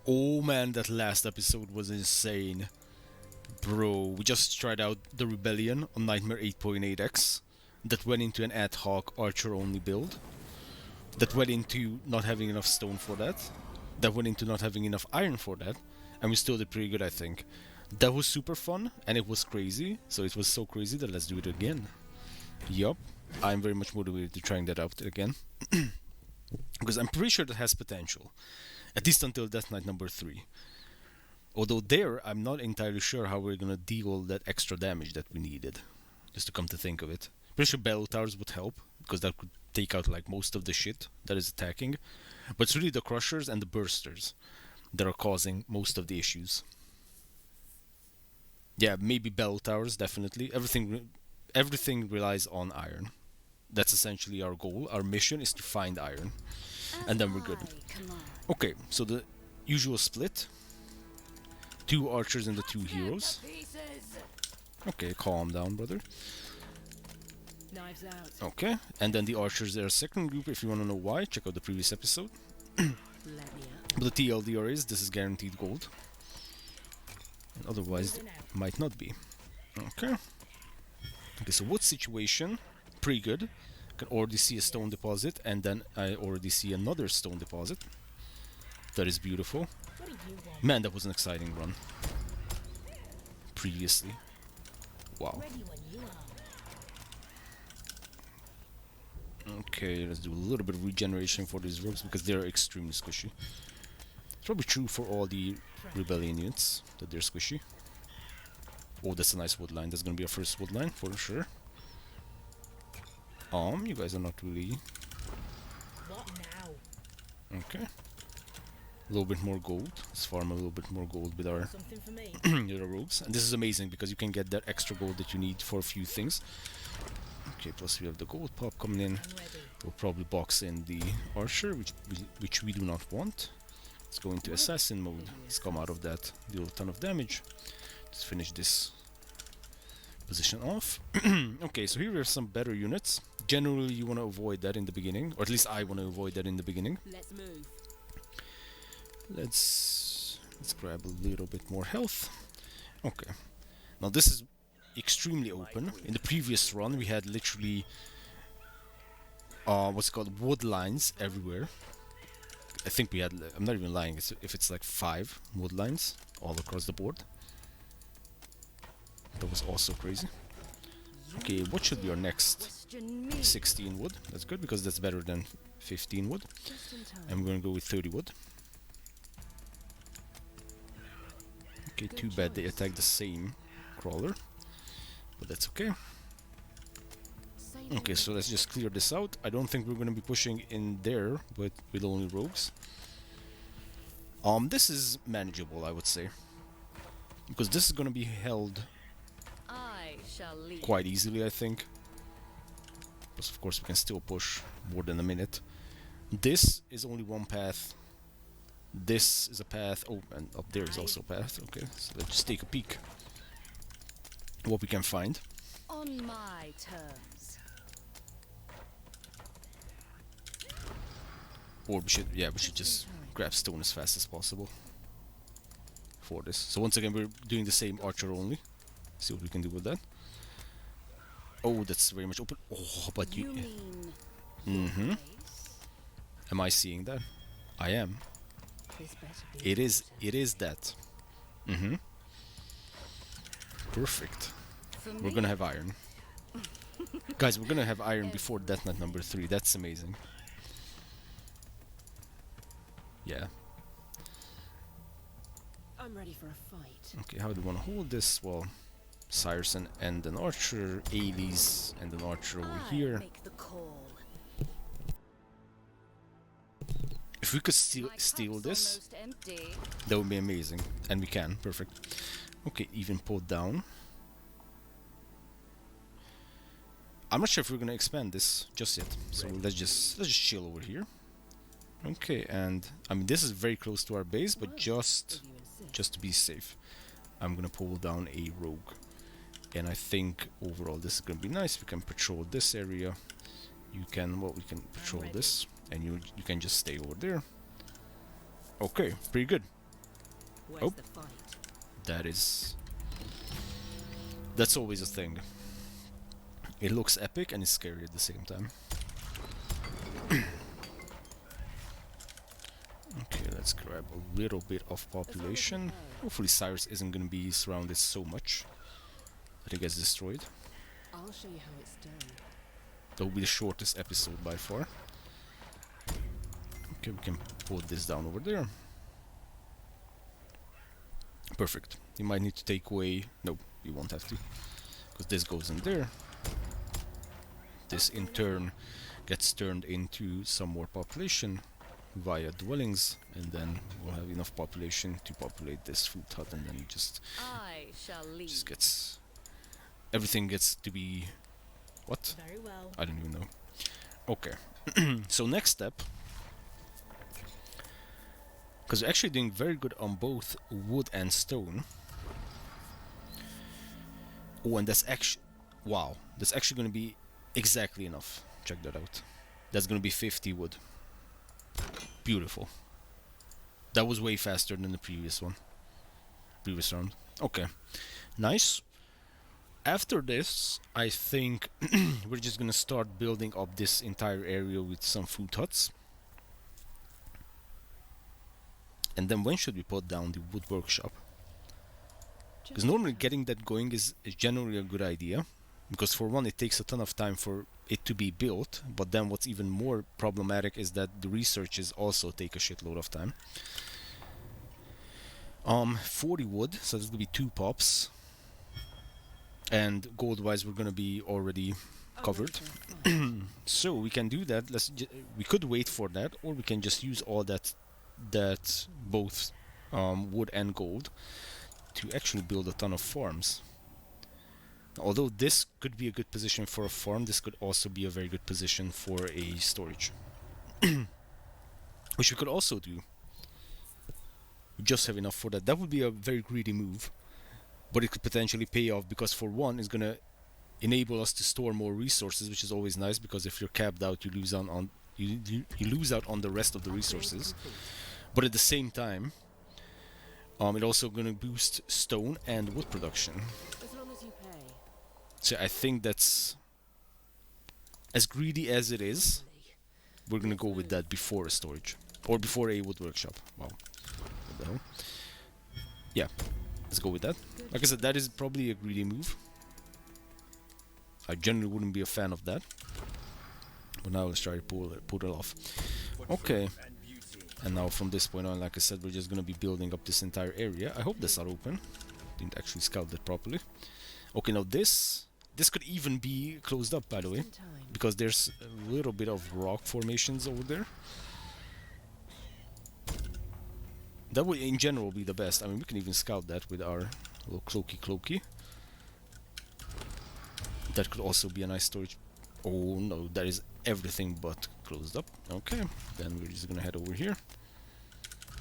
Oh man, that last episode was insane. Bro, we just tried out the Rebellion on Nightmare 8.8x. That went into an ad hoc archer only build. That went into not having enough stone for that. That went into not having enough iron for that. And we still did pretty good, I think. That was super fun and it was crazy. So it was so crazy that let's do it again. Yup. I'm very much motivated to trying that out again. Because I'm pretty sure that has potential. At least until Death Knight number 3. Although there, I'm not entirely sure how we're gonna deal that extra damage that we needed. Just to come to think of it. Pretty sure Battle Towers would help, because that could take out like most of the shit that is attacking. But it's really the Crushers and the Bursters that are causing most of the issues. Yeah, maybe Battle Towers, definitely. Everything relies on iron. That's essentially our goal. Our mission is to find iron. And then we're good. Okay, so the usual split. 2 archers and the 2 heroes. Okay, calm down, brother. Knives out. Okay, and then the archers are a second group. If you want to know why, check out the previous episode. But the TLDR is, this is guaranteed gold. And otherwise, it might not be. Okay. Okay, so what situation? Pretty good. I can already see a stone deposit, and then I already see another stone deposit. That is beautiful. Man, that was an exciting run. Previously. Wow. Okay, let's do a little bit of regeneration for these ropes because they're extremely squishy. It's probably true for all the Rebellion units that they're squishy. Oh, that's a nice wood line. That's gonna be our first wood line for sure. You guys are not really. What now? Okay. A little bit more gold. Let's farm a little bit more gold with our Something for me. with our rogues. And this is amazing because you can get that extra gold that you need for a few things. Okay, plus we have the gold pop coming in. I'm ready. We'll probably box in the archer, which we do not want. Let's go into assassin mode. Let's come out of that, deal a ton of damage. Let's finish this position off. Okay, so here we have some better units. Generally, you want to avoid that in the beginning, or at least I want to avoid that in the beginning. Let's move. Let's grab a little bit more health. Okay. Now this is extremely open. In the previous run, we had literally what's it called, wood lines everywhere. I think we had, I'm not even lying, if it's like 5 wood lines all across the board. That was also crazy. Okay, what should be our next? 16 wood. That's good because that's better than 15 wood. And we're gonna go with 30 wood. Okay, too bad they attack the same crawler, but that's okay. Okay, so let's just clear this out. I don't think we're gonna be pushing in there, but with only rogues. This is manageable, I would say, because this is gonna be held I shall lead. quite easily, I think. But of course, we can still push more than a minute. This is only one path. This is a path. Oh, and up there is also a path. Okay, so let's just take a peek what we can find. On my terms. Or we should just grab stone as fast as possible for this. So once again, we're doing the same archer only. See what we can do with that. Oh, that's very much open. Oh, but You you. mean Mm-hmm. face? Am I seeing that? I am. This better be It is that. Mm-hmm. Perfect. for We're me. gonna have iron. Guys, we're gonna have iron before Death Knight number 3. That's amazing. Yeah. I'm ready for a fight. Okay, how do we want to hold this? Well, Cyrus and an archer, Aelis and an archer over I here. make the call. If we could My steal cup's this, almost empty. that would be amazing. And we can, perfect. Okay, even pulled down. I'm not sure if we're gonna expand this just yet. So let's just chill over here. Okay, and I mean this is very close to our base, but If just you insist. just to be safe, I'm gonna pull down a rogue. And I think overall this is gonna be nice. We can patrol this area. You can, well, we can patrol ready. this, and you can just stay over there. Okay, pretty good. Where's Oh. the fight? That's always a thing. It looks epic and it's scary at the same time. Okay, let's grab a little bit of population. Hopefully Cyrus isn't gonna be surrounded so much that he gets destroyed. I'll show you how it's done. That will be the shortest episode by far. Okay, we can put this down over there. Perfect. You might need to take away... No, you won't have to. Because this goes in there. This in turn gets turned into some more population via dwellings, and then we'll have enough population to populate this food hut, and then just shall lead. gets... Everything gets to be... What? Very well. I don't even know. Okay. So next step, because we're actually doing very good on both wood and stone. Oh, and that's actually... Wow. That's actually going to be exactly enough. Check that out. That's going to be 50 wood. Beautiful. That was way faster than the previous one. Previous round. Okay. Nice. After this, I think we're just gonna start building up this entire area with some food huts. And then when should we put down the wood workshop? Because normally getting that going is generally a good idea. Because for one, it takes a ton of time for it to be built. But then what's even more problematic is that the researches also take a shitload of time. 40 wood, so there's gonna be 2 pops. And gold-wise, we're gonna be already covered. So we can do that. We could wait for that, or we can just use all that both wood and gold to actually build a ton of farms. Although this could be a good position for a farm, this could also be a very good position for a storage, which we could also do. We just have enough for that. That would be a very greedy move. But it could potentially pay off because for one, it's gonna enable us to store more resources, which is always nice because if you're capped out, you lose out on you lose out on the rest of the resources. But at the same time, it also gonna boost stone and wood production. As long as you pay. So I think that's as greedy as it is. We're gonna go with that before a storage or before a wood workshop. Wow, what the hell? Yeah. Let's go with that. Like I said, that is probably a greedy move. I generally wouldn't be a fan of that. But now let's try to pull it off. Okay. And now from this point on, like I said, we're just going to be building up this entire area. I hope that's not open. Didn't actually scout that properly. Okay, now this could even be closed up, by the way. Because there's a little bit of rock formations over there. That would in general be the best. I mean, we can even scout that with our little cloaky. That could also be a nice storage. Oh no, that is everything but closed up. Okay, then we're just gonna head over here.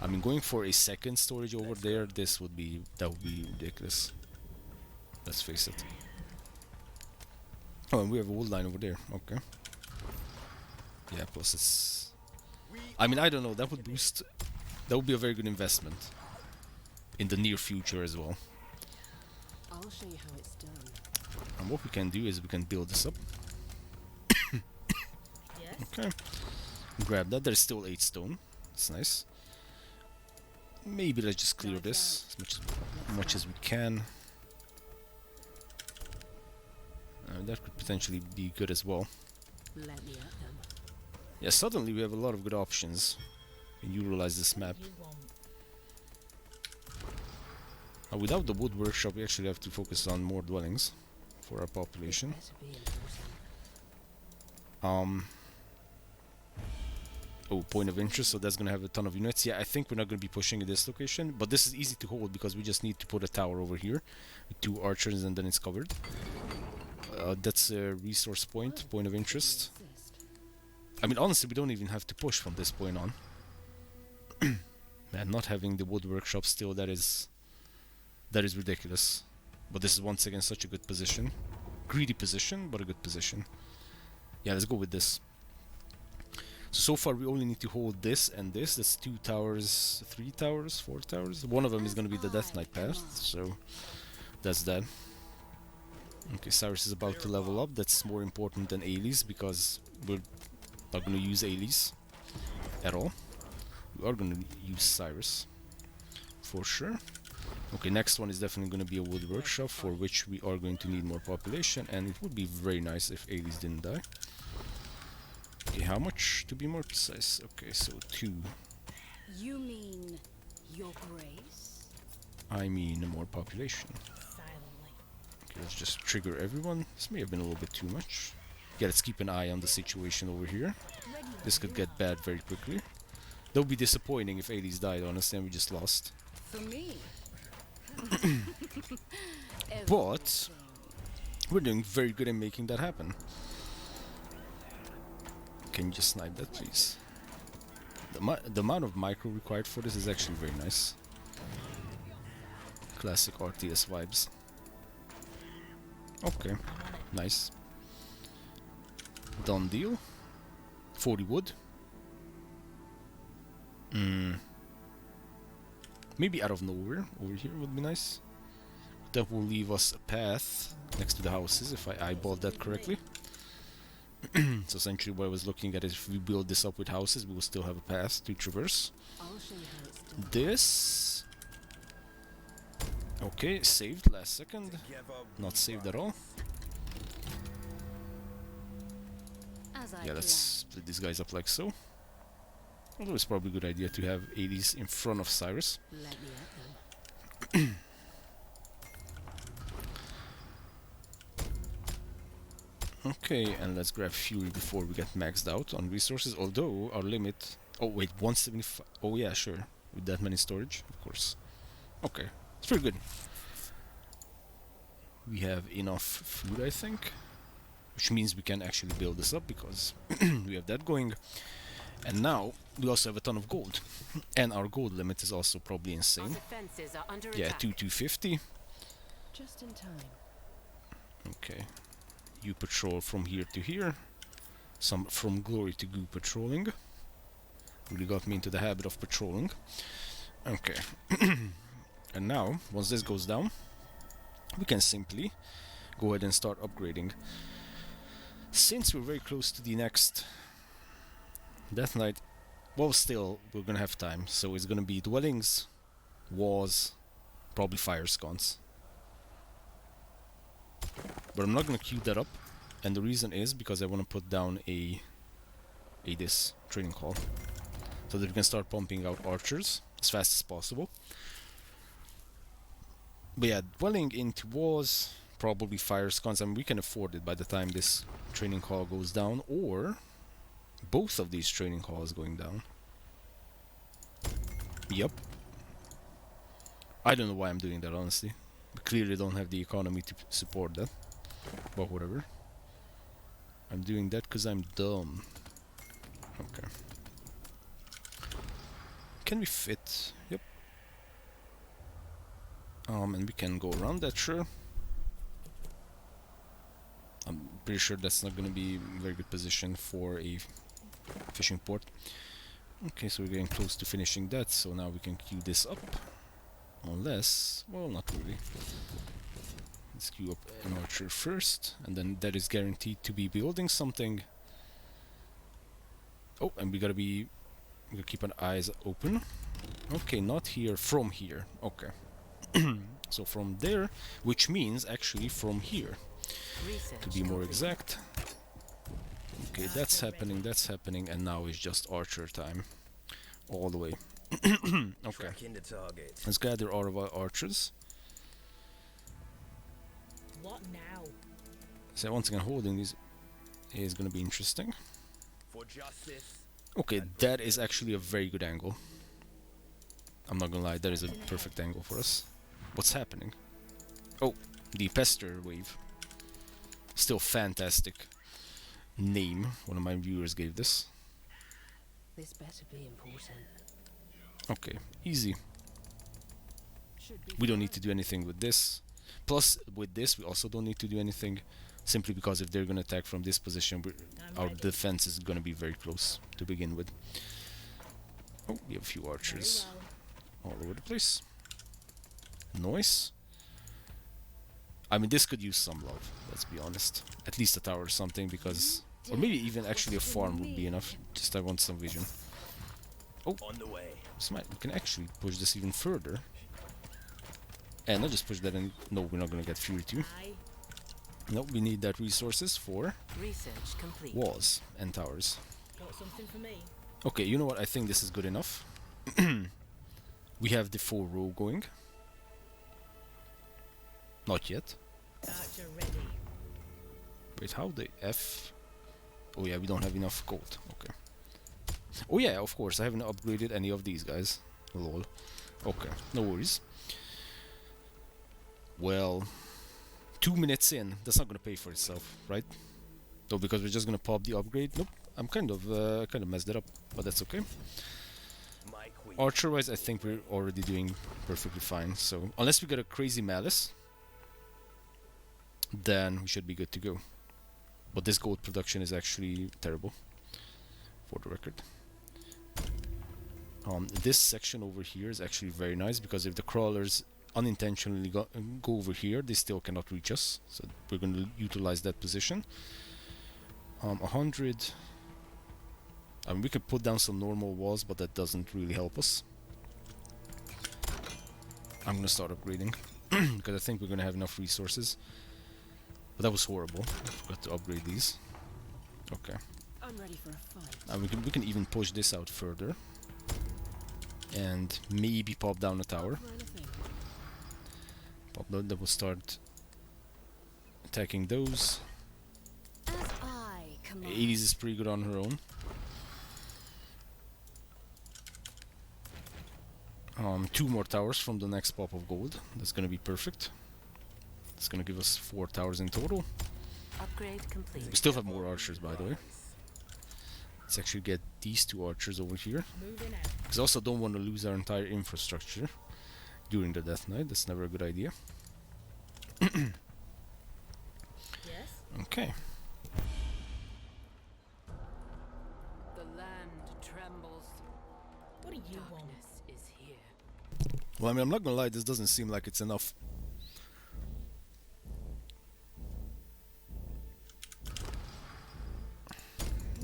I mean, going for a second storage over there, that would be ridiculous. Let's face it. Oh, and we have a wood line over there. Okay. Yeah, plus it's... I mean, I don't know, that would boost... That would be a very good investment in the near future as well. I'll show you how it's done. And what we can do is we can build this up. Yes. Okay. Grab that. There's still 8 stone. That's nice. Maybe let's just clear this as much as we can. That could potentially be good as well. Let me at them. Yeah, suddenly we have a lot of good options. And utilize this map. Without the wood workshop, we actually have to focus on more dwellings for our population. Oh, point of interest, so that's gonna have a ton of units. Yeah, I think we're not gonna be pushing in this location, but this is easy to hold because we just need to put a tower over here with 2 archers and then it's covered. That's a resource point of interest. I mean, honestly, we don't even have to push from this point on. Man, not having the wood workshop still, that is ridiculous. But this is once again such a good position. Greedy position, but a good position. Yeah, let's go with this. So far we only need to hold this and this. That's 2 towers, 3 towers, 4 towers. One of them is going to be the Death Knight path, so that's that. Okay, Cyrus is about to level up. That's more important than Aelis because we're not going to use Aelis at all. We are going to use Cyrus for sure. Okay, next one is definitely going to be a wood workshop, for which we are going to need more population, and it would be very nice if Aelis didn't die. Okay, how much to be more precise? Okay, so 2. You mean your grace? I mean more population. Silently. Okay, let's just trigger everyone. This may have been a little bit too much. Yeah, let's keep an eye on the situation over here. This could get bad very quickly. That would be disappointing if Aelis died, honestly, and we just lost. For me. But we're doing very good in making that happen. Can you just snipe that, please? The amount of micro required for this is actually very nice. Classic RTS vibes. Okay, nice. Done deal. 40 wood. Maybe out of nowhere over here would be nice. That will leave us a path next to the houses if I eyeballed that correctly. So essentially what I was looking at is if we build this up with houses, we will still have a path to traverse. I'll show you how it's done. This... Okay, saved last second. Not saved at all. As I Yeah, let's split these guys up like so. Although it's probably a good idea to have Aelis in front of Cyrus. Let me at them. Okay, and let's grab Fury before we get maxed out on resources, although our limit... Oh wait, 175... Oh yeah, sure. With that many storage, of course. Okay, it's pretty good. We have enough food, I think. Which means we can actually build this up, because we have that going. And now, we also have a ton of gold. And our gold limit is also probably insane. Defenses are under Yeah, attack. 250. Just in time. Okay. You patrol from here to here. Some from glory to goo patrolling. Really got me into the habit of patrolling. Okay. And now, once this goes down, we can simply go ahead and start upgrading. Since we're very close to the next Death Knight, well, still, we're gonna have time. So it's gonna be dwellings, walls, probably fire sconce. But I'm not gonna queue that up, and the reason is because I want to put down this training hall, so that we can start pumping out archers as fast as possible. But yeah, dwelling into walls, probably fire sconce. I mean, we can afford it by the time this training hall goes down, or both of these training halls going down. Yep. I don't know why I'm doing that, honestly. We clearly don't have the economy to support that. But whatever. I'm doing that because I'm dumb. Okay. Can we fit? Yep. And we can go around that, sure. I'm pretty sure that's not going to be a very good position for a fishing port. Okay, so we're getting close to finishing that, so now we can queue this up. Unless, well, not really. Let's queue up an archer first, and then that is guaranteed to be building something. Oh, and we gotta keep our eyes open. Okay, not here, from here. Okay. So from there, which means actually from here, to be more exact. Okay, that's happening, and now it's just archer time. All the way. Okay. Let's gather all of our archers. What now? So once again, holding these is going to be interesting. For justice. Okay, that is actually a very good angle. I'm not gonna lie, that is a perfect angle for us. What's happening? Oh, the Pester wave. Still fantastic name. One of my viewers gave this. This better be important. Okay, easy. Should be We don't need to do anything with this. Plus, with this, we also don't need to do anything. Simply because if they're gonna attack from this position, our defense is gonna be very close to begin with. Oh, we have a few archers all over the place. Nice. I mean, this could use some love, let's be honest. At least a tower or something, because... Or maybe even actually a farm would be enough. Just I want some vision. Oh, On the way. we can actually push this even further. And not just push that in. No, we're not gonna get Fury 2. No, we need that resources for Research complete. walls and towers. Got something for me? Okay, you know what? I think this is good enough. We have the 4 row going. Not yet. Archer ready. Wait, how the F? Oh yeah, we don't have enough gold. Okay. Oh yeah, of course, I haven't upgraded any of these guys. Lol. Okay, no worries. Well, 2 minutes in, that's not gonna pay for itself, right? No, because we're just gonna pop the upgrade. Nope, I'm kind of messed it up, but that's okay. My queen. Archer-wise, I think we're already doing perfectly fine. So unless we get a crazy malice, then we should be good to go. But this gold production is actually terrible, for the record. This section over here is actually very nice, because if the crawlers unintentionally go over here, they still cannot reach us. So we're going to utilize that position. 100. I mean, we could put down some normal walls, but that doesn't really help us. I'm going to start upgrading, because I think we're going to have enough resources. But that was horrible. I forgot to upgrade these. Okay. I'm ready for a fight. And we can even push this out further. And maybe pop down a tower. Pop down, that will start attacking those. As I command. Aelis is pretty good on her own. 2 more towers from the next pop of gold. That's gonna be perfect. It's gonna give us 4 towers in total. Upgrade complete. We still have more archers, by the way. Let's actually get these 2 archers over here. Moving out. Because I also don't want to lose our entire infrastructure during the Death Knight. That's never a good idea. Yes. Okay. The land trembles. What do you want? Is here. Well, I mean, I'm not gonna lie, this doesn't seem like it's enough.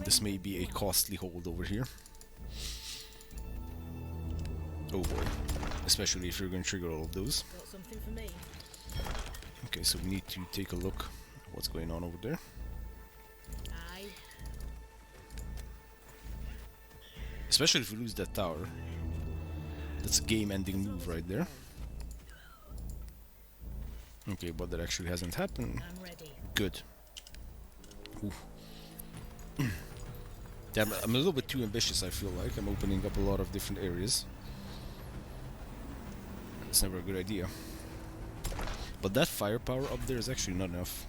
This may be a costly hold over here. Oh boy. Especially if you're going to trigger all of those. Got something for me? Okay, so we need to take a look at what's going on over there. Aye. Especially if we lose that tower. That's a game-ending move right there. Okay, but that actually hasn't happened. I'm ready. Good. Ooh. Yeah, I'm a little bit too ambitious, I feel like. I'm opening up a lot of different areas. It's never a good idea. But that firepower up there is actually not enough.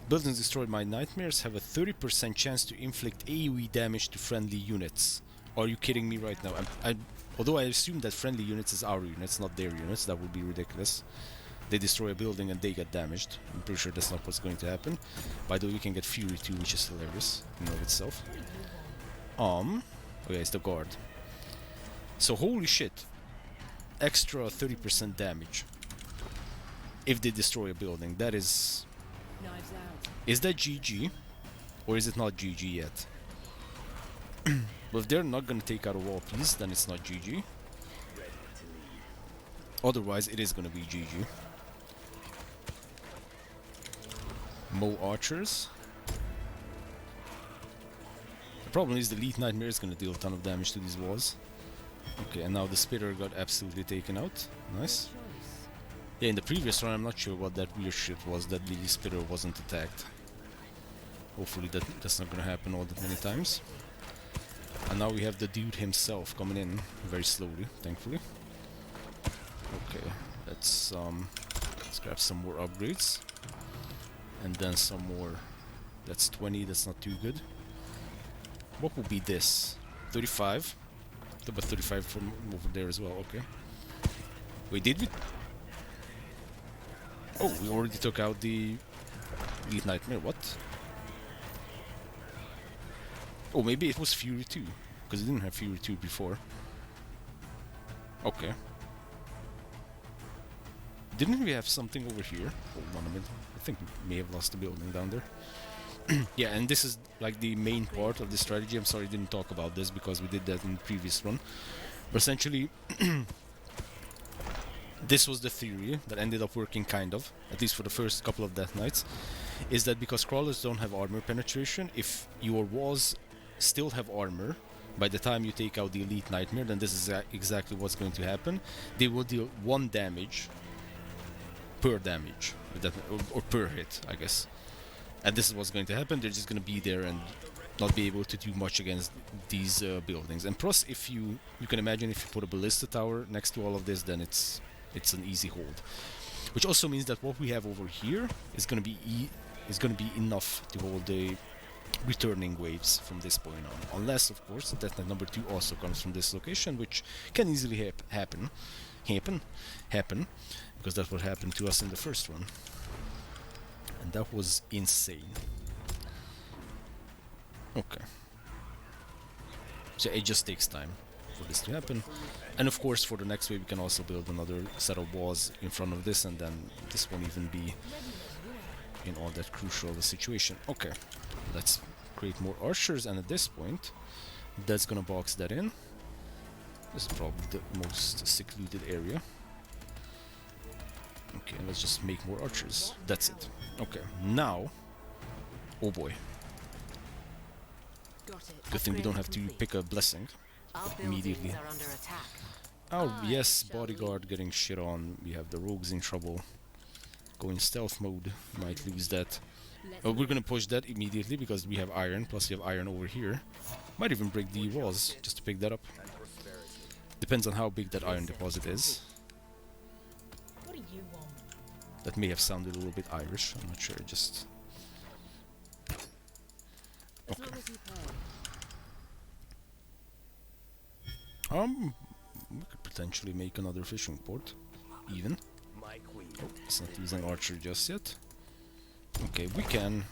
Buildings destroyed by nightmares have a 30% chance to inflict AoE damage to friendly units. Are you kidding me right now? Although I assume that friendly units is our units, not their units. That would be ridiculous. They destroy a building and they get damaged. I'm pretty sure that's not what's going to happen. By the way, you can get Fury 2, which is hilarious in and of itself. Oh yeah, it's the guard. So holy shit. Extra 30% damage. If they destroy a building. That is... Knives out. Is that GG? Or is it not GG yet? But if they're not gonna take out a wall piece, then it's not GG. Otherwise, it is gonna be GG. Mo archers. The problem is the Elite Nightmare is gonna deal a ton of damage to these walls. Okay, and now the Spitter got absolutely taken out. Nice. Yeah, in the previous run, I'm not sure what that weird shit was, that the Spitter wasn't attacked. Hopefully that's not gonna happen all that many times. And now we have the dude himself coming in very slowly, thankfully. Okay, let's grab some more upgrades. And then some more. That's 20, that's not too good. What will be this? 35? But 35 from over there as well, okay. Wait, did we? Oh, we already took out the Elite Nightmare, what? Oh, maybe it was Fury 2, because it didn't have Fury 2 before. Okay. Didn't we have something over here? Hold on a minute. I think we may have lost the building down there. Yeah, and this is like the main part of the strategy. I'm sorry I didn't talk about this because we did that in the previous one. But essentially, this was the theory that ended up working kind of, at least for the first couple of Death Knights, is that because crawlers don't have armor penetration, if your walls still have armor, by the time you take out the Elite Nightmare, then this is exactly what's going to happen. They will deal 1 damage per damage, or per hit, I guess. And this is what's going to happen. They're just going to be there and not be able to do much against these buildings. And plus, if you can imagine, if you put a ballista tower next to all of this, then it's an easy hold. Which also means that what we have over here is going to be enough to hold the returning waves from this point on. Unless, of course, Death Knight number 2 also comes from this location, which can easily happen, because that's what happened to us in the first one. And that was insane. Okay. So it just takes time for this to happen. And of course, for the next wave, we can also build another set of walls in front of this, and then this won't even be in all that crucial of a situation. Okay, let's create more archers, and at this point, that's gonna box that in. This is probably the most secluded area. Okay, let's just make more archers. That's it. Okay, now... Oh boy. Good thing we don't have to pick a blessing immediately. Oh yes, bodyguard getting shit on. We have the rogues in trouble. Go in stealth mode. Might lose that. Oh, we're gonna push that immediately because we have iron. Plus we have iron over here. Might even break the walls just to pick that up. Depends on how big that iron deposit is. That may have sounded a little bit Irish. I'm not sure. Just okay. We could potentially make another fishing port, even. Oh, it's not using archer just yet. Okay, we can.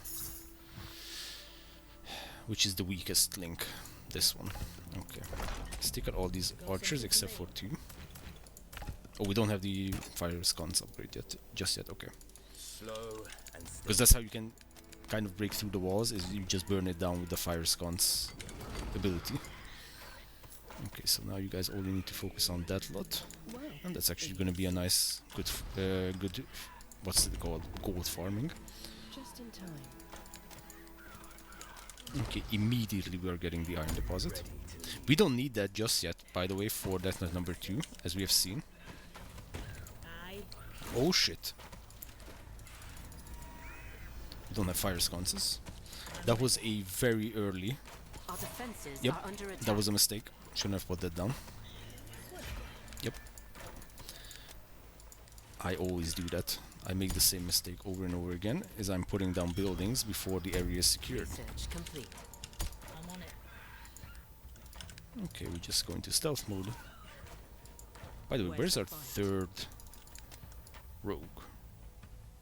Which is the weakest link? This one. Okay. Let's take out all these archers except for 2. Oh, we don't have the fire sconce upgrade yet. Just yet. Okay. Because that's how you can kind of break through the walls. Is you just burn it down with the fire sconce ability. Okay, so now you guys only need to focus on that lot, and that's actually going to be a nice, good, what's it called? Gold farming. Just in time. Okay, immediately we are getting the iron deposit. We don't need that just yet, by the way, for Death Knight number 2, as we have seen. Oh shit. We don't have fire sconces. That was a very early. Yep, that was a mistake. Shouldn't have put that down. Yep. I always do that. I make the same mistake over and over again, is I'm putting down buildings before the area is secured. Okay, we just go into stealth mode. By the way, where's our third rogue?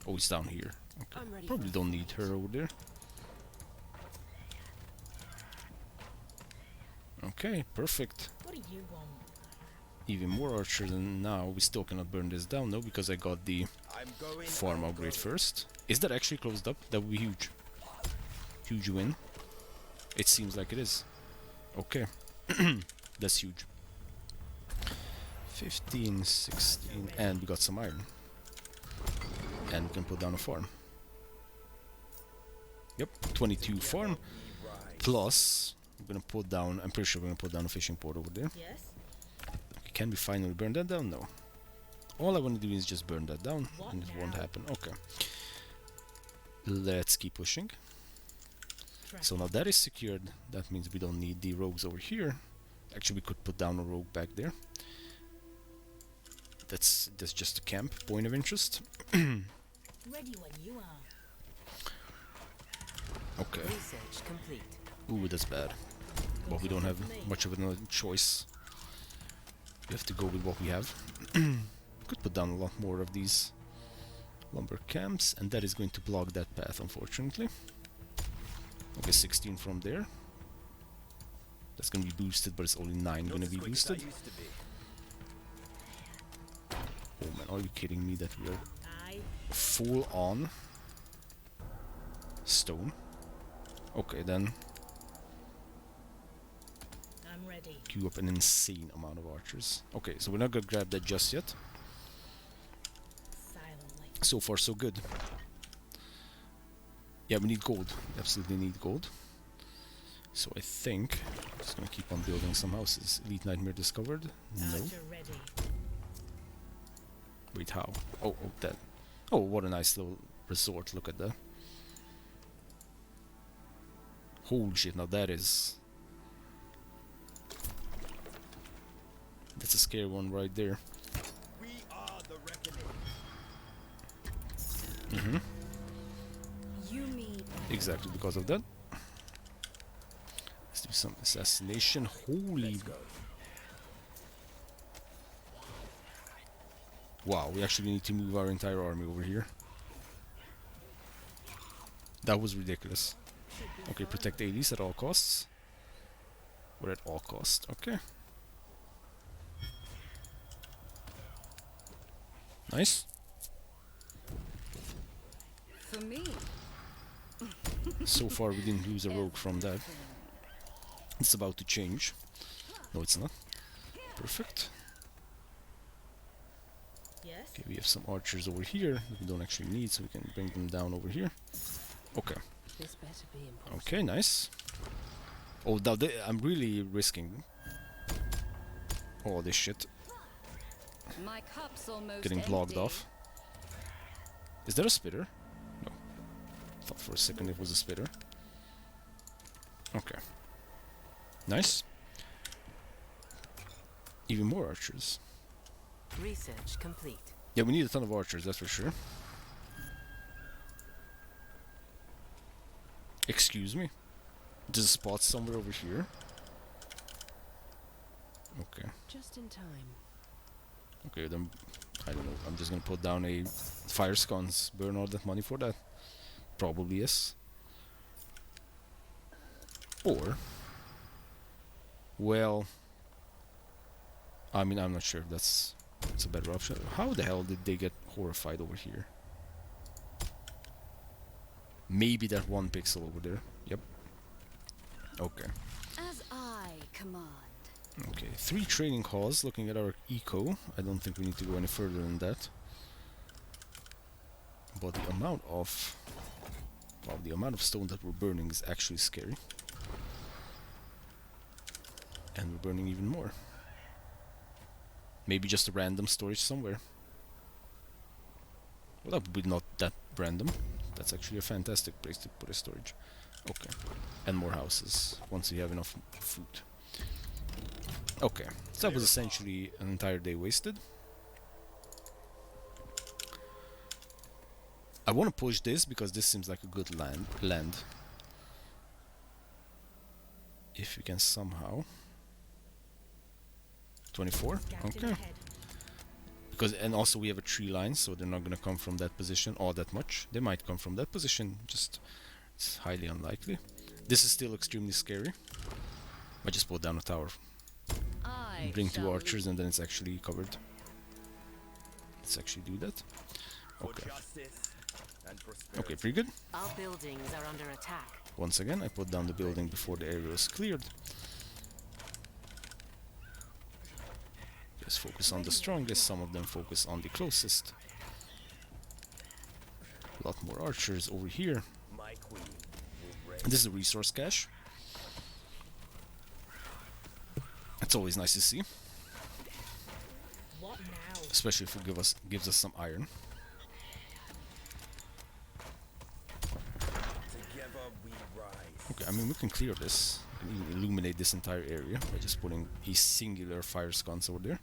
Oh, it's down here. Okay. Probably don't need her over there. Okay, perfect. What do you want? Even more archers, and now we still cannot burn this down, no, because I got the farm upgrade first. Is that actually closed up? That would be huge. Huge win. It seems like it is. Okay. That's huge. 15, 16, and we got some iron. And we can put down a farm. Yep, 22 farm. Plus, we're gonna put down, I'm pretty sure we're gonna put down a fishing port over there. Yes. Okay, can we finally burn that down? No. All I want to do is just burn that down, and it won't happen. Okay. Let's keep pushing. So now that is secured. That means we don't need the rogues over here. Actually, we could put down a rogue back there. That's just a camp, point of interest. Ready when you are. Okay. Research complete. Ooh, that's bad. But we don't have much of another choice. We have to go with what we have. Could put down a lot more of these Lumber camps, and that is going to block that path, unfortunately. Okay, 16 from there. That's gonna be boosted, but it's only 9 gonna be boosted. Oh man, are you kidding me that we are full on stone? Okay, then I'm ready. queue up an insane amount of archers. Okay, so we're not gonna grab that just yet. Silently. So far, so good. Yeah, we need gold. We absolutely need gold. So I think I'm just gonna keep on building some houses. Elite Nightmare discovered? No. Archer ready. Wait, how? Oh, that. Oh, what a nice little resort. Look at that. Holy shit, now that is... That's a scary one right there. We are the reckoning. Mm-hmm. You mean Exactly because of that. Let's do some assassination. Holy... Let's go. Wow, we actually need to move our entire army over here. That was ridiculous. Okay, protect Aelis at all costs. Or at all costs, okay. Nice. for me? So far we didn't lose a rogue from that. It's about to change. No, it's not. Perfect. Yes. Okay, we have some archers over here that we don't actually need, so we can bring them down over here. Okay. This better be important. Okay, nice. Oh, now I'm really risking all this shit My cup's almost getting blocked empty. off. Is there a spitter? No. Thought for a second it was a spitter. Okay. Nice. Even more archers. Research complete. Yeah, we need a ton of archers, that's for sure. Excuse me? There's a spot somewhere over here. Okay. Just in time. Okay, then I don't know. I'm just gonna put down a fire sconce. Burn all that money for that. Probably yes. Or, well, I mean, I'm not sure if that's a better option. How the hell did they get horrified over here? Maybe that one pixel over there. Yep. Okay. As I command. Okay, 3 training halls. Looking at our eco, I don't think we need to go any further than that. But the amount of... Wow, the amount of stone that we're burning is actually scary. And we're burning even more. Maybe just a random storage somewhere. Well, that would be not that random. That's actually a fantastic place to put a storage. Okay. And more houses, once we have enough food. Okay, so that was essentially an entire day wasted. I want to push this because this seems like a good land. If we can somehow. 24? Okay. Because, and also we have a tree line, so they're not gonna come from that position all that much. They might come from that position, just it's highly unlikely. This is still extremely scary. I just put down a tower. Bring 2 archers and then it's actually covered. Let's actually do that. Okay. Okay, pretty good. Our buildings are under attack. Once again, I put down the building before the area was cleared. Just focus on the strongest, some of them focus on the closest. A lot more archers over here. My queen will reign. And this is a resource cache. It's always nice to see, What now? especially if it gives us some iron. Together we rise. Okay, I mean we can clear this. We can even illuminate this entire area by just putting a singular fire sconce over there.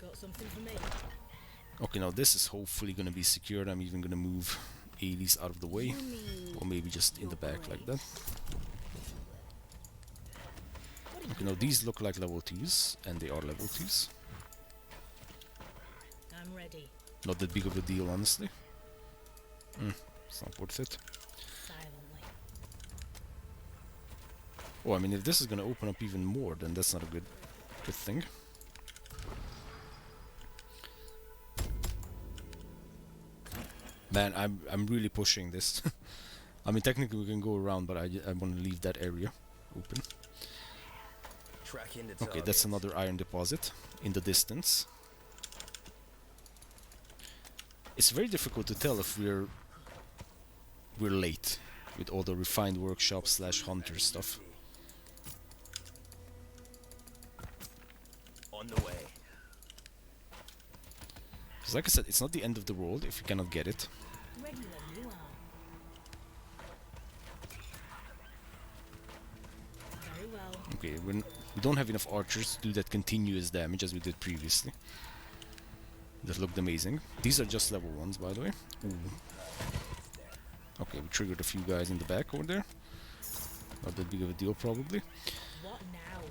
Got something for me? Okay, now this is hopefully gonna be secured. I'm even gonna move Aelis out of the way, or maybe just in the back like that. Okay, now these look like level 2s, and they are level 2s. I'm ready. Not that big of a deal, honestly. It's not worth it. Silently. Oh, I mean, if this is gonna open up even more, then that's not a good thing. Man, I'm really pushing this. I mean, technically we can go around, but I want to leave that area open. Tracking the Okay, that's another iron deposit in the distance. It's very difficult to tell if we're late with all the refined workshop / hunter stuff. On the way. Because like I said, it's not the end of the world if you cannot get it. Ready when you are. Very well. Okay, we don't have enough archers to do that continuous damage as we did previously. That looked amazing. These are just level 1s, by the way. Ooh. Okay, we triggered a few guys in the back over there. Not that big of a deal, probably. What now?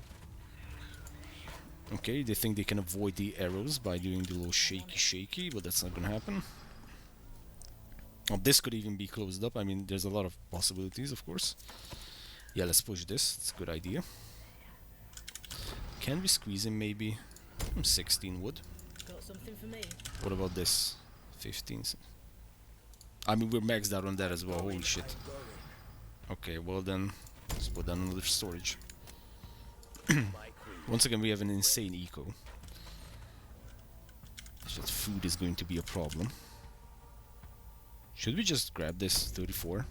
Okay, they think they can avoid the arrows by doing the little shaky, but that's not gonna happen. Oh, this could even be closed up. I mean, there's a lot of possibilities, of course. Yeah, let's push this. It's a good idea. Can we squeeze him, maybe? 16 wood. Got something for me? What about this? 15. I mean, we're maxed out on that as well. Holy shit. Okay, well then, let's put down another storage. Once again, we have an insane eco. It's just food is going to be a problem. Should we just grab this 34?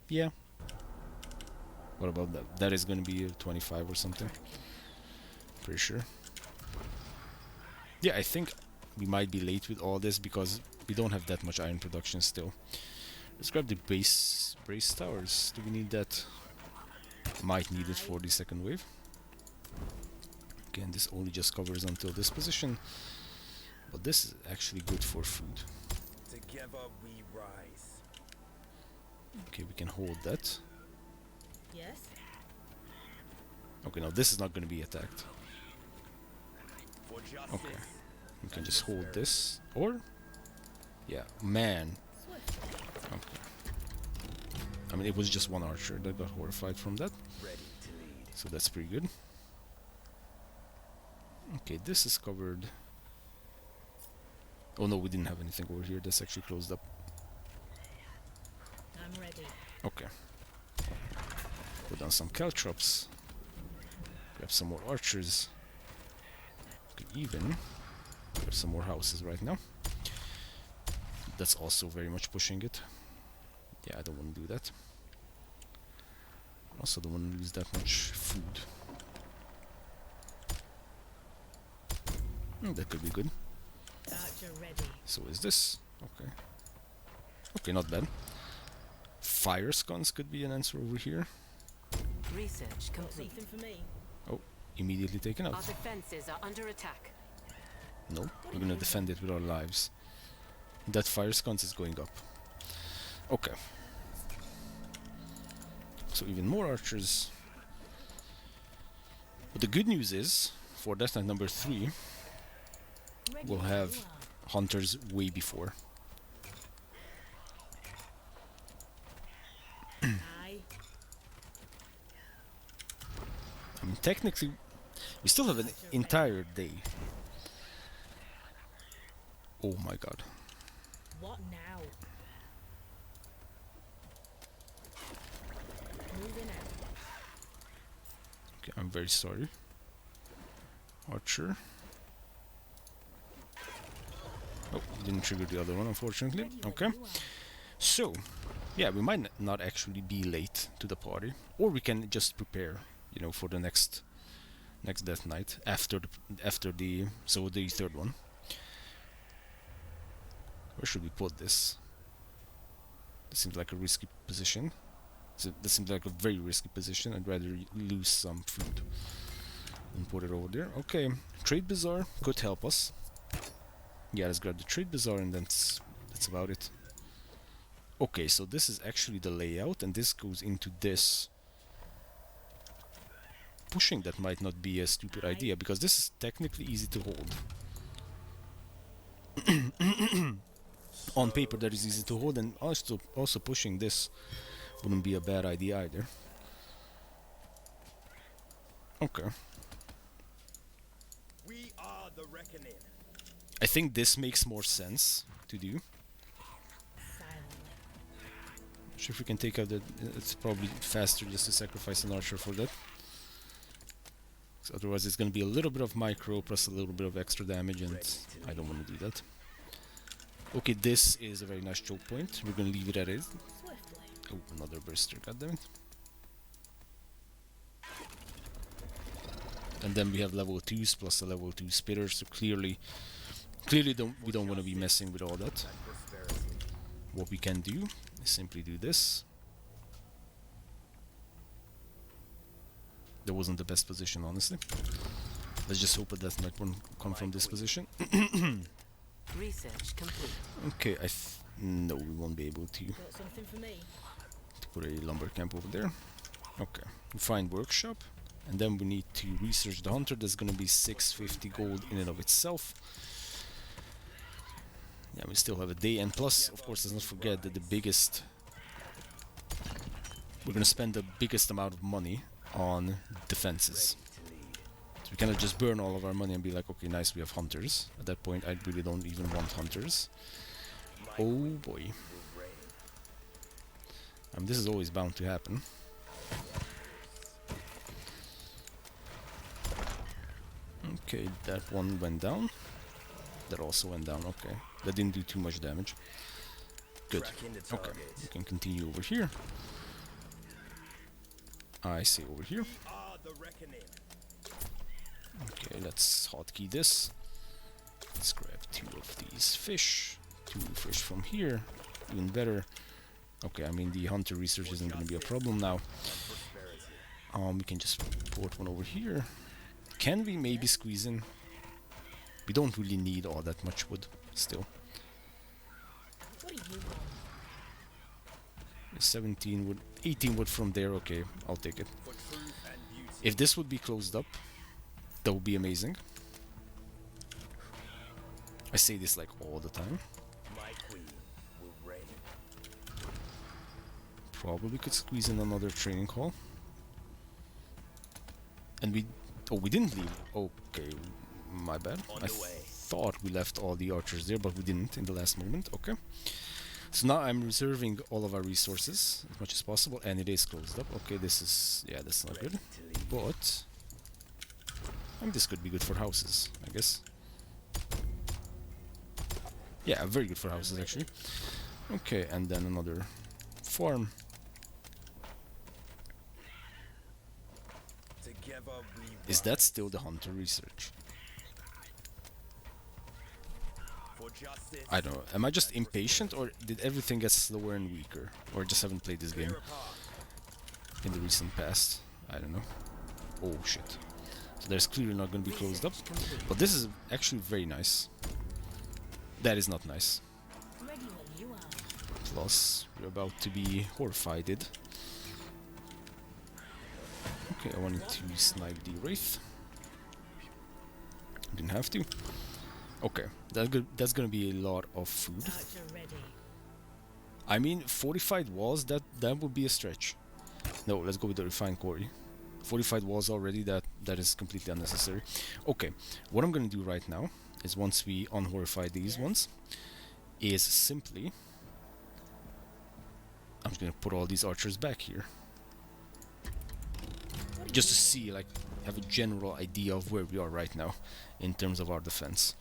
Yeah. What about that? That is going to be a 25 or something. Pretty sure. Yeah, I think we might be late with all this because we don't have that much iron production still. Let's grab the brace towers. Do we need that? Might need it for the second wave. Again, this only just covers until this position, but this is actually good for food. Together we rise. Okay, we can hold that. Yes? Okay, now this is not going to be attacked. For justice. Okay, we can just hold this, or yeah, man. Swift. Okay. I mean, it was just one archer that got horrified from that, Ready to lead. so that's pretty good. Okay, this is covered. Oh no, we didn't have anything over here. That's actually closed up. I'm ready. Okay. Put down some caltrops. Grab some more archers. Could even grab some more houses right now. That's also very much pushing it. Yeah, I don't want to do that. Also don't want to lose that much food. That could be good. Archer ready. So is this. Okay. Okay, not bad. Fire sconce could be an answer over here. Research Got complete. something for me? Oh, immediately taken Our out. defenses are under attack. No, we're gonna defend it with our lives. That fire sconce is going up. Okay. So even more archers. But the good news is, for Death Knight number 3, Ready we'll when have you are. hunters way before. Aye. I mean, technically, we still have an entire day. Oh my god. What now? Moving out. Okay, I'm very sorry. Archer. Oh, didn't trigger the other one, unfortunately. Ready when Okay. you are. So, yeah, we might not actually be late to the party, or we can just prepare, you know, for the next Death Knight after the third one. Where should we put this? This seems like a risky position. This seems like a very risky position. I'd rather lose some food and put it over there. Okay, Trade Bazaar could help us. Yeah, let's grab the Trade Bazaar and that's about it. Okay, so this is actually the layout, and this goes into this. Pushing that might not be a stupid idea, because this is technically easy to hold. On paper that is easy to hold, and also pushing this wouldn't be a bad idea either. Okay. We are the reckoning. I think this makes more sense to do. Silently. Not sure if we can take out the... It's probably faster just to sacrifice an archer for that. 'Cause otherwise it's gonna be a little bit of micro plus a little bit of extra damage, and I don't want to do that. Okay, this is a very nice choke point. We're gonna leave it at it. Swiftly. Oh, another burster, goddammit. And then we have level 2s plus a level 2 spitter, so clearly we don't want to be messing with all that. What we can do is simply do this. That wasn't the best position, honestly. Let's just hope that that might come from this position. Research complete. Okay, no, we won't be able to Got something for me? put a lumber camp over there. Okay, we find workshop, and then we need to research the hunter. That's gonna be 650 gold in and of itself. Yeah, we still have a day, and plus, of course, let's not forget that we're gonna spend the biggest amount of money on defenses. So we cannot just burn all of our money and be like, okay, nice, we have hunters. At that point, I really don't even want hunters. Oh boy. This is always bound to happen. Okay, that one went down. That also went down, okay. That didn't do too much damage. Good. Okay, we can continue over here. I say over here. Okay, let's hotkey this. Let's grab 2 of these fish. 2 fish from here. Even better. Okay, I mean the hunter research isn't going to be a problem now. We can just port one over here. Can we maybe squeeze in? We don't really need all that much wood still. What do you want? 17 wood, 18 wood from there. Okay, I'll take it. If this would be closed up, that would be amazing. I say this like all the time. Probably could squeeze in another training hall. And we didn't leave. Okay, my bad. I thought we left all the archers there, but we didn't in the last moment. Okay. So now I'm reserving all of our resources as much as possible, and it is closed up. Okay, this is... yeah, that's not good. But... this could be good for houses, I guess. Yeah, very good for houses, actually. Okay, and then another farm. Is that still the hunter research? I don't know. Am I just impatient, or did everything get slower and weaker? Or just haven't played this game in the recent past? I don't know. Oh shit. So there's clearly not going to be closed up. But this is actually very nice. That is not nice. Ready when you are. Plus, we're about to be horrified. Okay, I wanted to snipe the Wraith. Didn't have to. Okay, that's gonna be a lot of food. Archer ready. I mean, fortified walls, that would be a stretch. No, let's go with the refined quarry. Fortified walls already, that is completely unnecessary. Okay, what I'm gonna do right now is, once we unhorrify these ones, is simply... I'm just gonna put all these archers back here. Just to see, like, have a general idea of where we are right now in terms of our defense.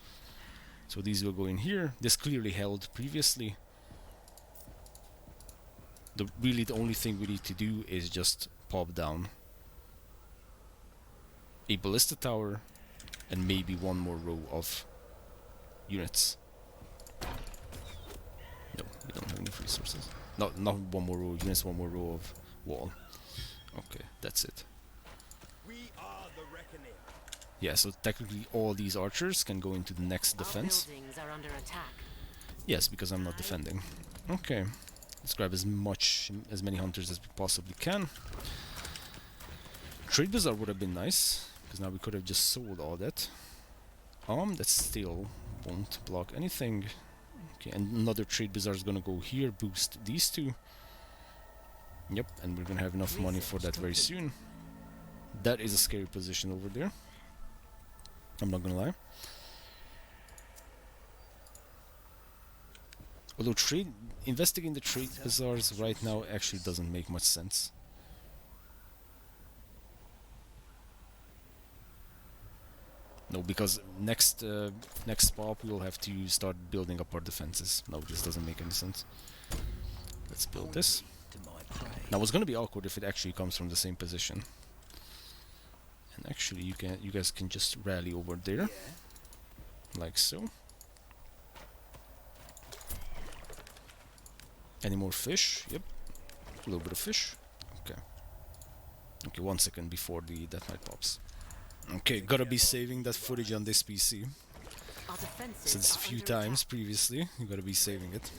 So these will go in here. This clearly held previously. Really the only thing we need to do is just pop down a ballista tower and maybe one more row of units. No, we don't have enough resources. Not one more row of units, one more row of wall. Okay, that's it. Yeah, so technically all these archers can go into the next defense. Buildings are under attack. Yes, because I'm not defending. Okay, let's grab as many hunters as we possibly can. Trade bazaar would have been nice, because now we could have just sold all that. That still won't block anything. Okay, and another trade bazaar is gonna go here, boost these two. Yep, and we're gonna have enough money for that very soon. That is a scary position over there. I'm not gonna lie. Although investing in the trade bazaars right now actually doesn't make much sense. No, because next pop we will have to start building up our defenses. No, this doesn't make any sense. Let's build this. Now it's gonna be awkward if it actually comes from the same position. And actually you guys can just rally over there. Like so. Any more fish? Yep. A little bit of fish. Okay. Okay, 1 second before the Death Knight pops. Okay, gotta be saving that footage on this PC. Since a few times previously, you gotta be saving it.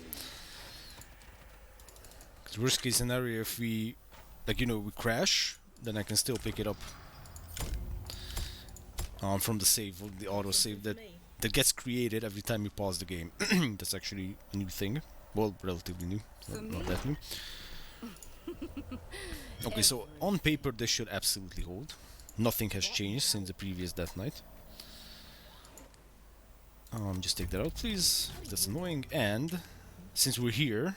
Cause worst case scenario, if we, like, you know, we crash, then I can still pick it up from the save, the auto save that gets created every time you pause the game. That's actually a new thing. Well, relatively new, not that new. Okay, so on paper this should absolutely hold. Nothing has changed since the previous Death Knight. Just take that out, please. That's annoying. And since we're here,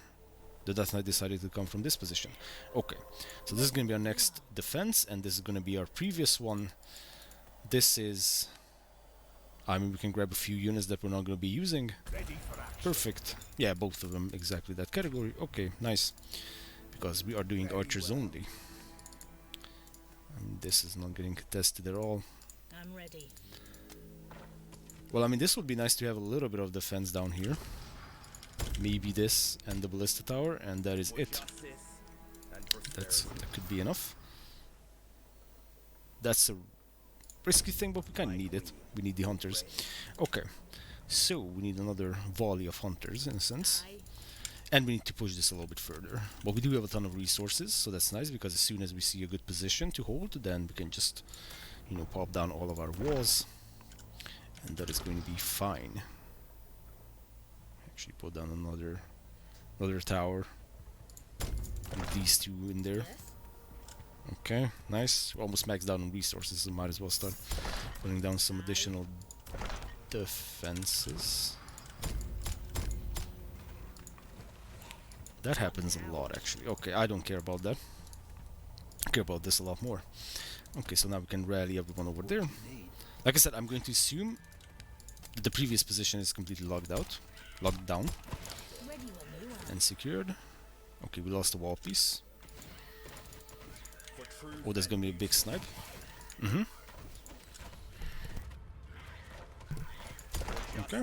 the Death Knight decided to come from this position. Okay, so this is going to be our next defense, and this is going to be our previous one. This is... I mean, we can grab a few units that we're not going to be using. Perfect. Yeah, both of them exactly that category. Okay, nice. Because we are doing archers only. This is not getting contested at all. I'm ready. Well, I mean, this would be nice to have a little bit of defense down here. Maybe this and the ballista tower, and that is it. That could be enough. That's a risky thing, but we kind of need it. We need the hunters. Okay, so we need another volley of hunters in a sense. And we need to push this a little bit further. But we do have a ton of resources, so that's nice, because as soon as we see a good position to hold, then we can just, you know, pop down all of our walls. And that is going to be fine. Actually put down another tower. With these two in there. Okay, nice. We're almost maxed out on resources, so might as well start putting down some additional defenses. That happens a lot, actually. Okay, I don't care about that. I care about this a lot more. Okay, so now we can rally everyone over there. Like I said, I'm going to assume that the previous position is completely locked down, and secured. Okay, we lost the wall piece. Oh, there's gonna be a big snipe. Okay.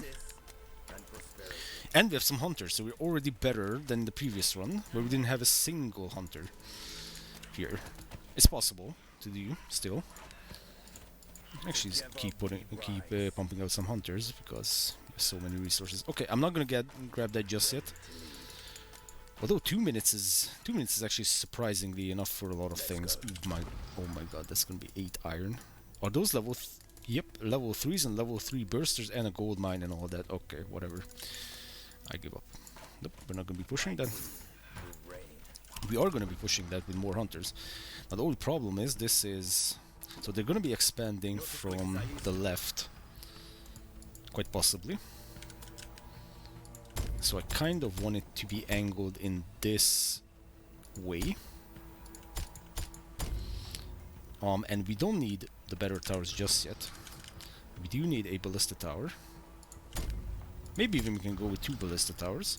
And we have some hunters, so we're already better than the previous run, where we didn't have a single hunter here. It's possible to do still. Actually, keep pumping out some hunters because there's so many resources. Okay, I'm not gonna grab that just yet. Although 2 minutes is actually surprisingly enough for a lot of things. Oh my god, that's gonna be 8 iron. Are those level? Yep, level 3s and level 3 bursters and a gold mine and all that. Okay, whatever. I give up. Nope, we're not gonna be pushing that. We are gonna be pushing that with more hunters. Now the only problem is this is... So they're gonna be expanding from the left. Quite possibly. So I kind of want it to be angled in this way. And we don't need the better towers just yet. We do need a ballista tower. Maybe even we can go with 2 ballista towers.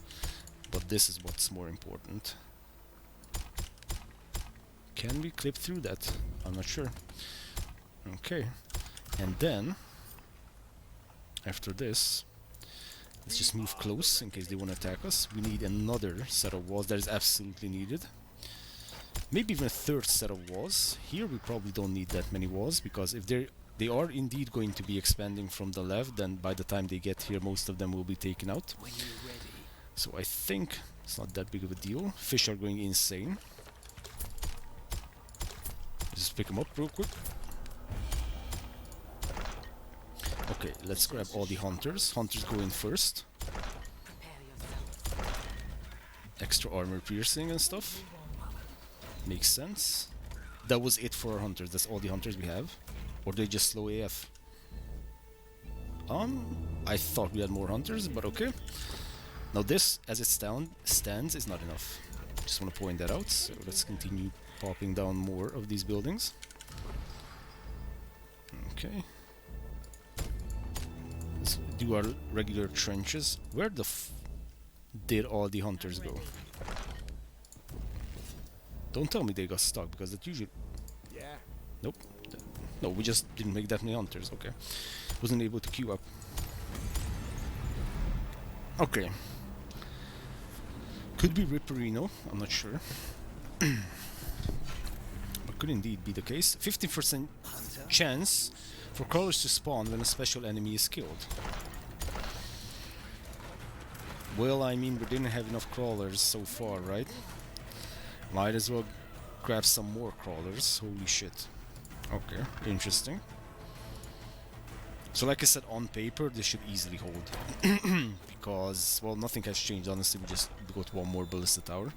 But this is what's more important. Can we clip through that? I'm not sure. Okay. And then, after this, let's just move close in case they want to attack us. We need another set of walls that is absolutely needed. Maybe even a 3rd set of walls. Here we probably don't need that many walls, because if they are indeed going to be expanding from the left, then by the time they get here most of them will be taken out. So I think it's not that big of a deal. Fish are going insane. Just pick them up real quick. Okay, let's grab all the hunters. Hunters go in first. extra armor piercing and stuff. Makes sense. That was it for our hunters. That's all the hunters we have. Or they just slow AF. I thought we had more hunters, but okay. Now this, as it stands, is not enough. Just want to point that out. So let's continue popping down more of these buildings. Okay. Let's do our regular trenches. Where the did all the hunters go? Don't tell me they got stuck, because that usually... Yeah. Nope. No, we just didn't make that many hunters. Okay. Wasn't able to queue up. Okay. Could be Ripperino, I'm not sure. But could indeed be the case. 15% chance for crawlers to spawn when a special enemy is killed. Well, I mean, we didn't have enough crawlers so far, right? Might as well grab some more crawlers. Holy shit. Okay, interesting. So like I said, on paper, this should easily hold. Because, well, nothing has changed, honestly. We got one more ballista tower.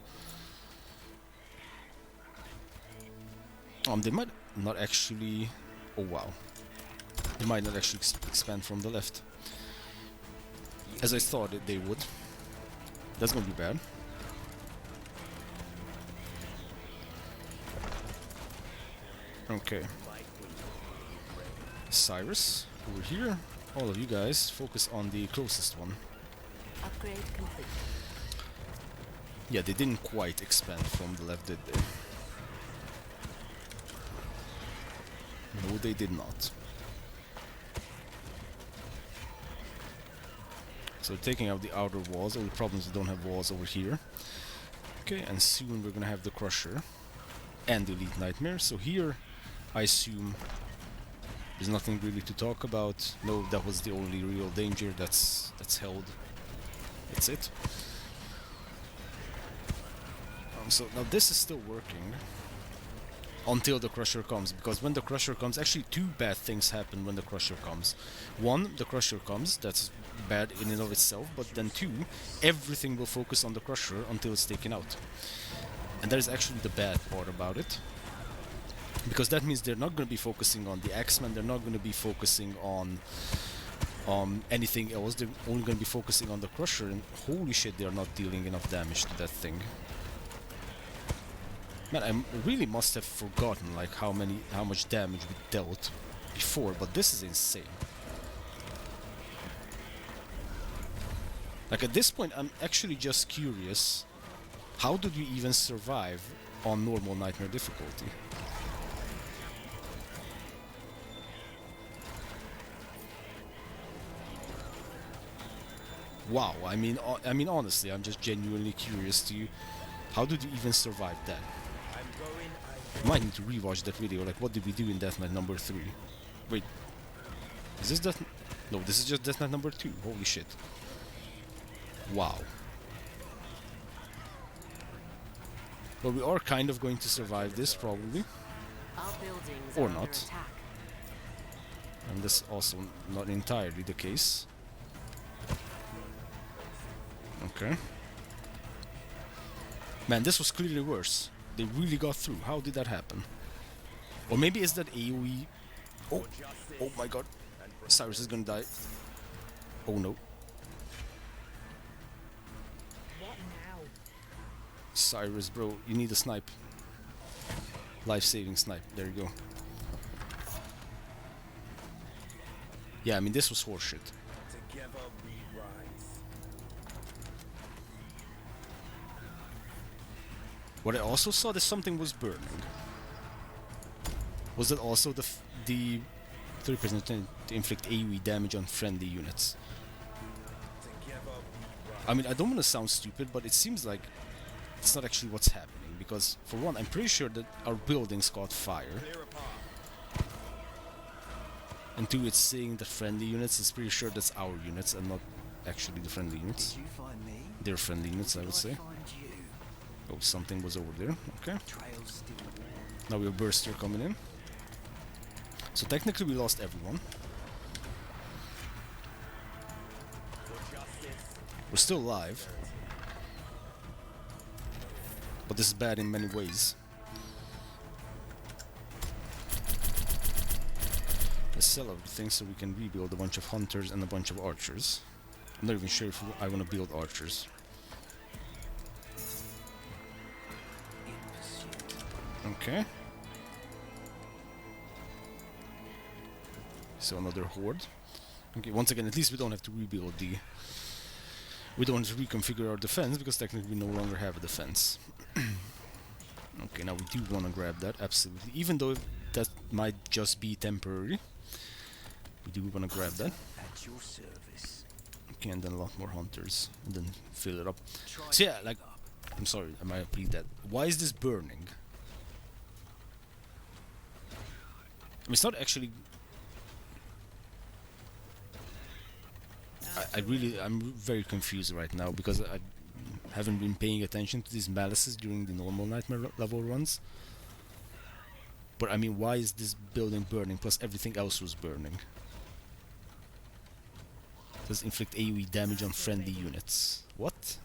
They might not actually... Oh, wow. They might not actually expand from the left. As I thought they would. That's gonna be bad. Okay. Cyrus, over here. All of you guys, focus on the closest one. Upgrade complete. Yeah, they didn't quite expand from the left, did they? No, they did not. So taking out the outer walls. Only problem is we don't have walls over here. Okay, and soon we're gonna have the Crusher and the Elite Nightmare. So here, I assume there's nothing really to talk about. No, that was the only real danger that's held. That's it. So now this is still working until the Crusher comes, because when the Crusher comes, actually two bad things happen when the Crusher comes. One, the Crusher comes, that's bad in and of itself, but then two, everything will focus on the Crusher until it's taken out. And that is actually the bad part about it. Because that means they're not going to be focusing on the Axeman, they're not going to be focusing on anything else, they're only going to be focusing on the Crusher, and holy shit, they're not dealing enough damage to that thing. Man, I really must have forgotten like how much damage we dealt before, but this is insane. Like at this point, I'm actually just curious, how did we even survive on normal Nightmare difficulty? Wow, I mean honestly, I'm just genuinely curious to how did we even survive that? Might need to rewatch that video, like what did we do in Death Knight number 3? Wait, is this Death... No, this is just Death Knight number 2, holy shit. Wow. Well, we are kind of going to survive this, probably. Our buildings Or are under not. attack. And that's also not entirely the case. Okay. Man, this was clearly worse. They really got through. How did that happen? Or maybe it's that AoE... Oh! Oh my god. Cyrus is gonna die. Oh no. What now? Cyrus, bro, you need a snipe. Life-saving snipe. There you go. Yeah, I mean, this was horseshit. Together we rise. What I also saw that something was burning. Was that also the 30% to inflict AoE damage on friendly units? Together we rise. I mean, I don't want to sound stupid, but it seems like it's not actually what's happening. Because, for one, I'm pretty sure that our buildings caught fire. Clear a path. And two, it's saying the friendly units. It's pretty sure that's our units and not actually the friendly units. Did you find me? They're friendly units, I would Did say. I find you? Oh, something was over there. Okay. Trail's still warm. Now we have Burster coming in. So technically we lost everyone. For justice. We're still alive. But this is bad in many ways. Let's sell everything so we can rebuild a bunch of hunters and a bunch of archers. I'm not even sure if I want to build archers. In pursuit. Okay. So another horde. Okay, once again, at least we don't have to rebuild the... We don't have to reconfigure our defense, because technically we no longer have a defense. Okay, now we do want to grab that, absolutely. Even though that might just be temporary. We do want to grab that. At your service. Okay, and then a lot more hunters. And then fill it up. So yeah, like... I'm sorry, I might repeat that. Why is this burning? I mean, it's not actually... I'm very confused right now, because I haven't been paying attention to these malices during the normal nightmare level runs. But I mean, why is this building burning, plus everything else was burning? Does inflict AoE damage on friendly units. What?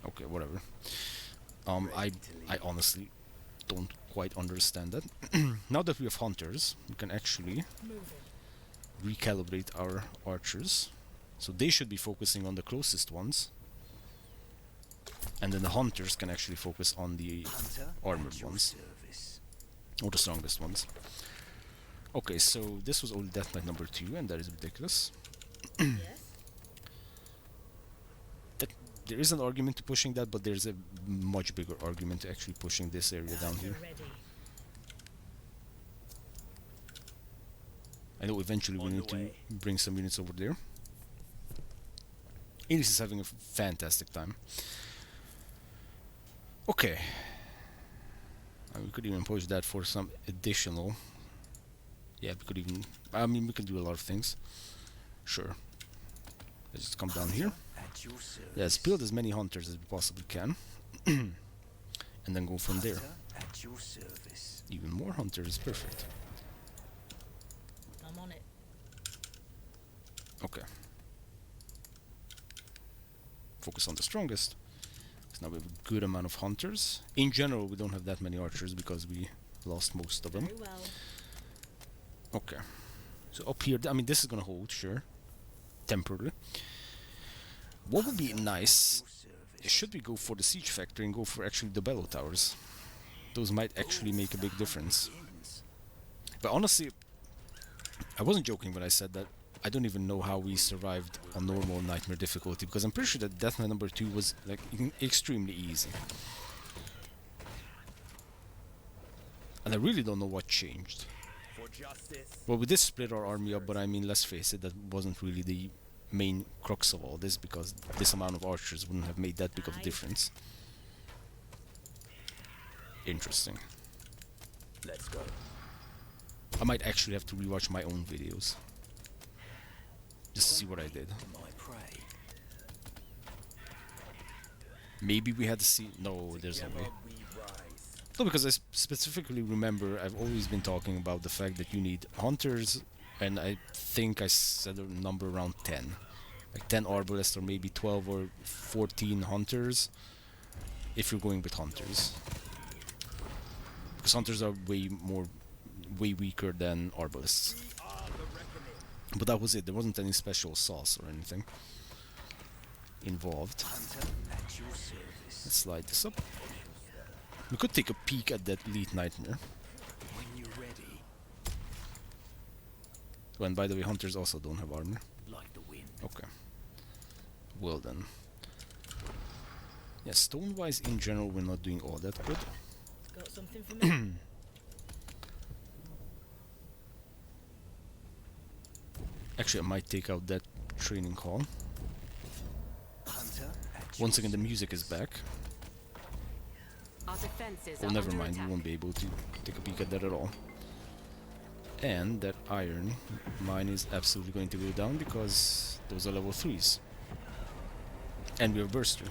Okay, whatever. I honestly don't quite understand that. Now that we have hunters, we can actually recalibrate our archers. So they should be focusing on the closest ones. And then the hunters can actually focus on the Hunter armored at your ones. service. Or the strongest ones. Okay, so this was only Death Knight number 2, and that is ridiculous. Yes. There is an argument to pushing that, but there's a much bigger argument to actually pushing this area down here. Ready. I know eventually we On the need to way. bring some units over there. Aelis is having a fantastic time. Okay. We could even push that for some additional... Yeah, we could even... I mean, we can do a lot of things. Sure. Let's just come down here. At your service. Let's build as many hunters as we possibly can. And then go from there. Hunter at your service. Even more hunters, perfect. I'm on it. Okay. Focus on the strongest. So now we have a good amount of hunters. In general, we don't have that many archers because we lost most of them. Very well. Okay. So up here, I mean, this is gonna hold, sure. Temporarily. What would be nice, Your service. should we go for the siege factory and go for actually the bellow towers? Those might actually make a big difference. But honestly, I wasn't joking when I said that. I don't even know how we survived on normal nightmare difficulty, because I'm pretty sure that Death Knight number 2 was like extremely easy. And I really don't know what changed. For justice. Well, we did split our army up, but I mean, let's face it, that wasn't really the main crux of all this, because this amount of archers wouldn't have made that big of a difference. Interesting. Let's go. I might actually have to rewatch my own videos. Just to see what I did. To my prey. Maybe we had to see... No, there's no way. Together we rise. No, because I specifically remember I've always been talking about the fact that you need hunters, and I think I said a number around 10. Like 10 arbalists or maybe 12 or 14 hunters, if you're going with hunters. Because hunters are way weaker than arbalists. We are the reckoning. But that was it, there wasn't any special sauce or anything involved. Hunter at your service. Let's slide this up. We could take a peek at that elite nightmare. When you're ready. Oh, and by the way, hunters also don't have armor. Like the wind. Okay. Well then. Yeah, stone-wise in general we're not doing all that good. Got something for me? Actually, I might take out that training hall. Hunter at Once your again, the music is back. Our defenses Oh, are never under mind, we attack. won't be able to take a peek at that at all. And that iron mine is absolutely going to go down because those are level 3s. And we have burster.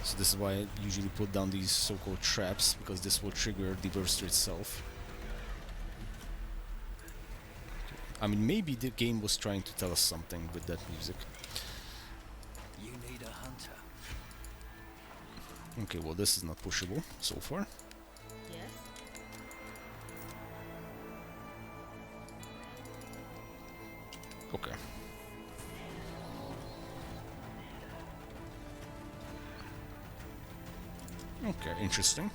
So this is why I usually put down these so-called traps, because this will trigger the burster itself. I mean, maybe the game was trying to tell us something with that music. You need a hunter. Okay, well this is not pushable so far. Yes? Okay. Okay, interesting.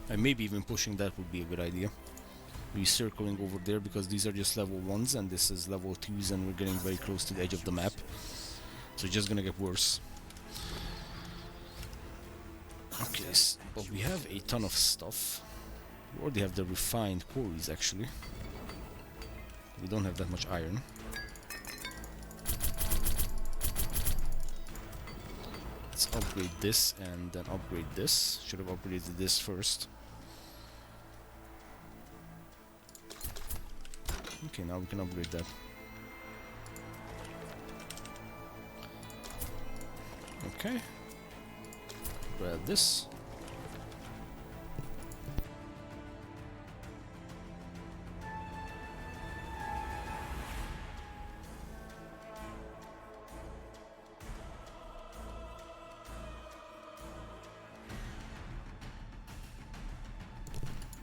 And maybe even pushing that would be a good idea. Maybe circling over there, because these are just level 1s and this is level 2s and we're getting very close to the edge of the map. So it's just gonna get worse. Okay, but we have a ton of stuff. We already have the refined quarries actually. We don't have that much iron. Let's upgrade this and then upgrade this. Should have upgraded this first. Okay, now we can upgrade that. Okay. Grab this.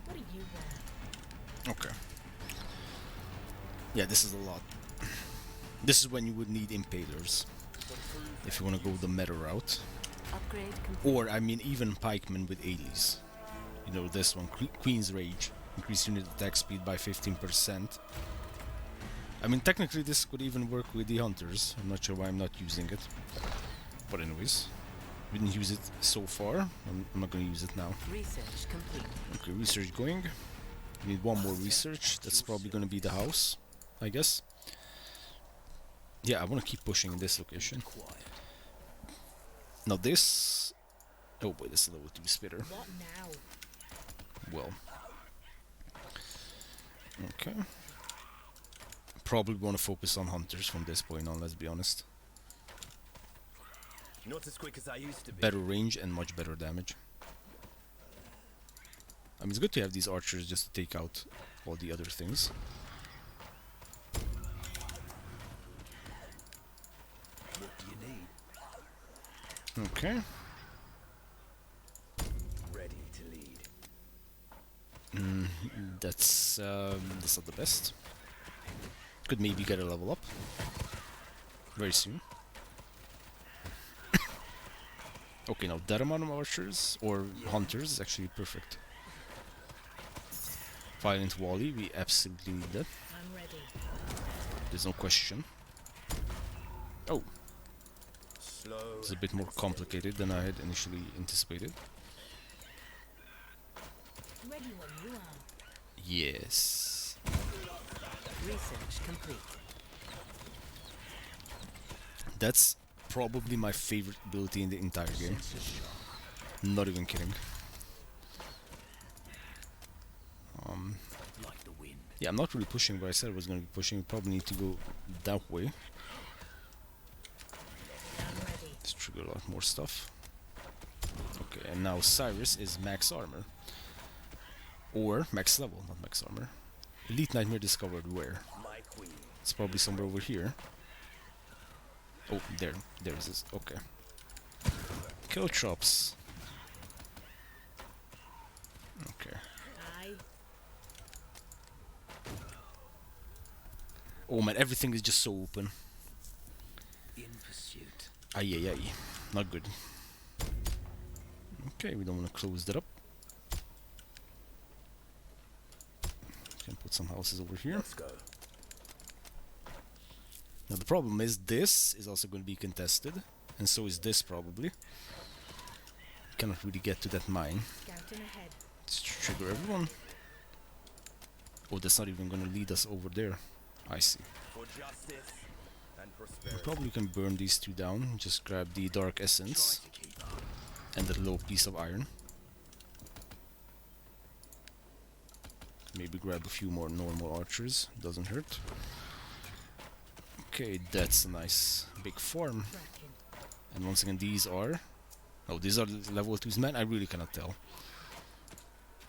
What do you want? Okay. Yeah, this is a lot. This is when you would need impalers. If you want to go the meta route. Upgrade complete. Or, I mean, even pikemen with Aelis. You know, this one, Queen's Rage. Increase unit attack speed by 15%. I mean, technically this could even work with the hunters. I'm not sure why I'm not using it. But anyways, we didn't use it so far. I'm not going to use it now. Research complete. Okay, research going. We need one more research. That's probably going to be the house, I guess. Yeah, I want to keep pushing in this location. Now this... Oh boy, this is a level 2 spitter. What now? Well. Okay. Probably want to focus on hunters from this point on, let's be honest. Not as quick as I used to be. Better range and much better damage. I mean, it's good to have these archers just to take out all the other things. What do you need? Okay. Ready to lead. That's not the best. Could maybe get a level up very soon. Okay, now that amount of archers or hunters is actually perfect. Violent Wally, we absolutely need that. I'm ready. There's no question. Oh, Slow. it's a bit more complicated than I had initially anticipated. Ready when you are. Yes. Research complete. That's probably my favorite ability in the entire game. Not even kidding. Like the wind. Yeah, I'm not really pushing where I said I was going to be pushing. Probably need to go that way. I'm ready. Let's trigger a lot more stuff. Okay, and now Cyrus is max armor. Or max level, not max armor. Elite Nightmare discovered where? My queen. It's probably somewhere over here. Oh, there. There's this. Okay. Kill chops. Okay. I. Oh man, everything is just so open. In pursuit. Ay ay ay. Not good. Okay, we don't want to close that up. Can put some houses over here. Let's go. Now the problem is this is also going to be contested, and so is this probably. Cannot really get to that mine. Scouting ahead. Let's trigger everyone. Oh, that's not even going to lead us over there. I see. For justice and We prosperity. probably can burn these two down. Just grab the dark essence Try to keep up. and the low piece of iron. Maybe grab a few more normal archers. Doesn't hurt. Okay, that's a nice big farm. Tracking. And once again, these are... Oh, these are level 2s. Man, I really cannot tell.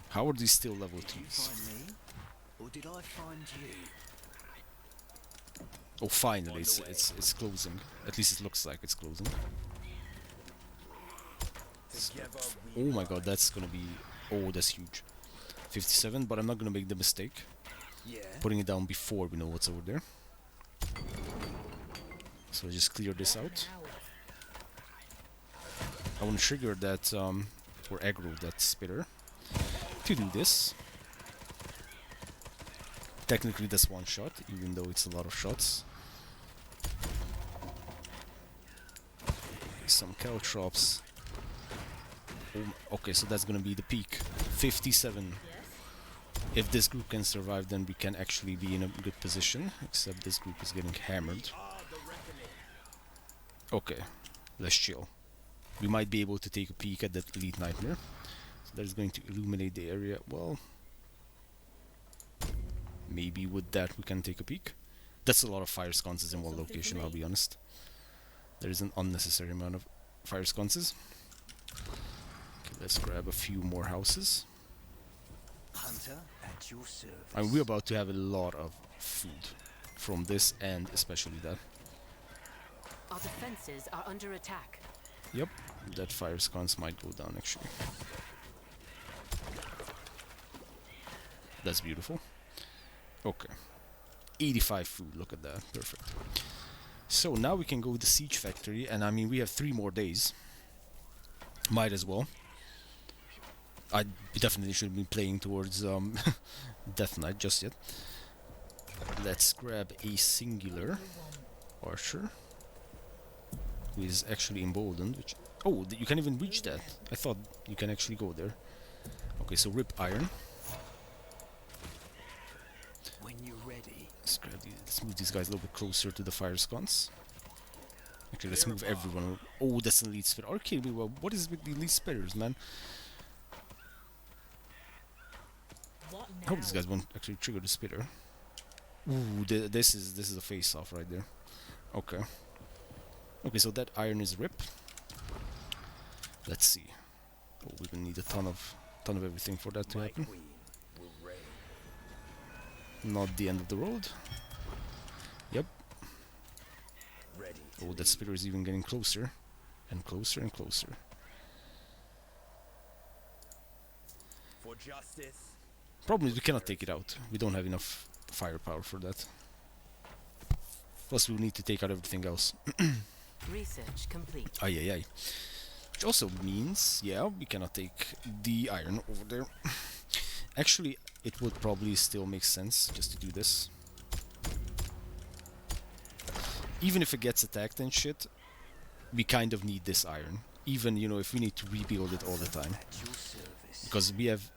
How are these still level Did you 2s? find me? Or did I find you? Oh, finally, it's closing. At least it looks like it's closing. together Oh we my god, that's gonna be... Oh, that's huge. 57, but I'm not gonna make the mistake Yeah. putting it down before we know what's over there. So just clear this out. Now. I want to trigger that, or aggro that spitter to do this. Technically that's one shot, even though it's a lot of shots. Some caltrops. Okay, so that's gonna be the peak. 57. Yes. If this group can survive, then we can actually be in a good position. Except this group is getting hammered. are the reckoning. Okay, let's chill. We might be able to take a peek at that elite nightmare. So that is going to illuminate the area. Well, maybe with that we can take a peek. That's a lot of fire sconces in one location, I'll be honest. There is an unnecessary amount of fire sconces. Okay, let's grab a few more houses. Hunter at your service. And we're about to have a lot of food from this, and especially that. Our defenses are under attack. Yep, that fire sconce might go down actually. That's beautiful. Okay. 85 food, look at that, perfect. So now we can go to the siege factory, and I mean we have 3 more days. Might as well. I definitely shouldn't be playing towards Death Knight just yet. Let's grab a singular archer who is actually emboldened. Which you can even reach that. I thought you can actually go there. Okay, so rip iron. When you're ready. Let's move these guys a little bit closer to the fire sconce. Actually, let's move everyone. Oh, that's an elite spitter. Okay, well, what is with the elite spitters, man? What I now? hope these guys won't actually trigger the spitter. Ooh, this is a face-off right there. Okay. Okay, so that iron is rip. Let's see. Oh, we're gonna need a ton of everything for that to My happen. queen will reign. Not the end of the road. Yep. Ready to Oh, that lead. spitter is even getting closer. And closer and closer. For justice. Problem is we cannot take it out. We don't have enough firepower for that. Plus we'll need to take out everything else. Research complete. Ay ay ay. Which also means, yeah, we cannot take the iron over there. Actually, it would probably still make sense just to do this. Even if it gets attacked and shit, we kind of need this iron. Even, you know, if we need to rebuild it all the time. At your service. Because we have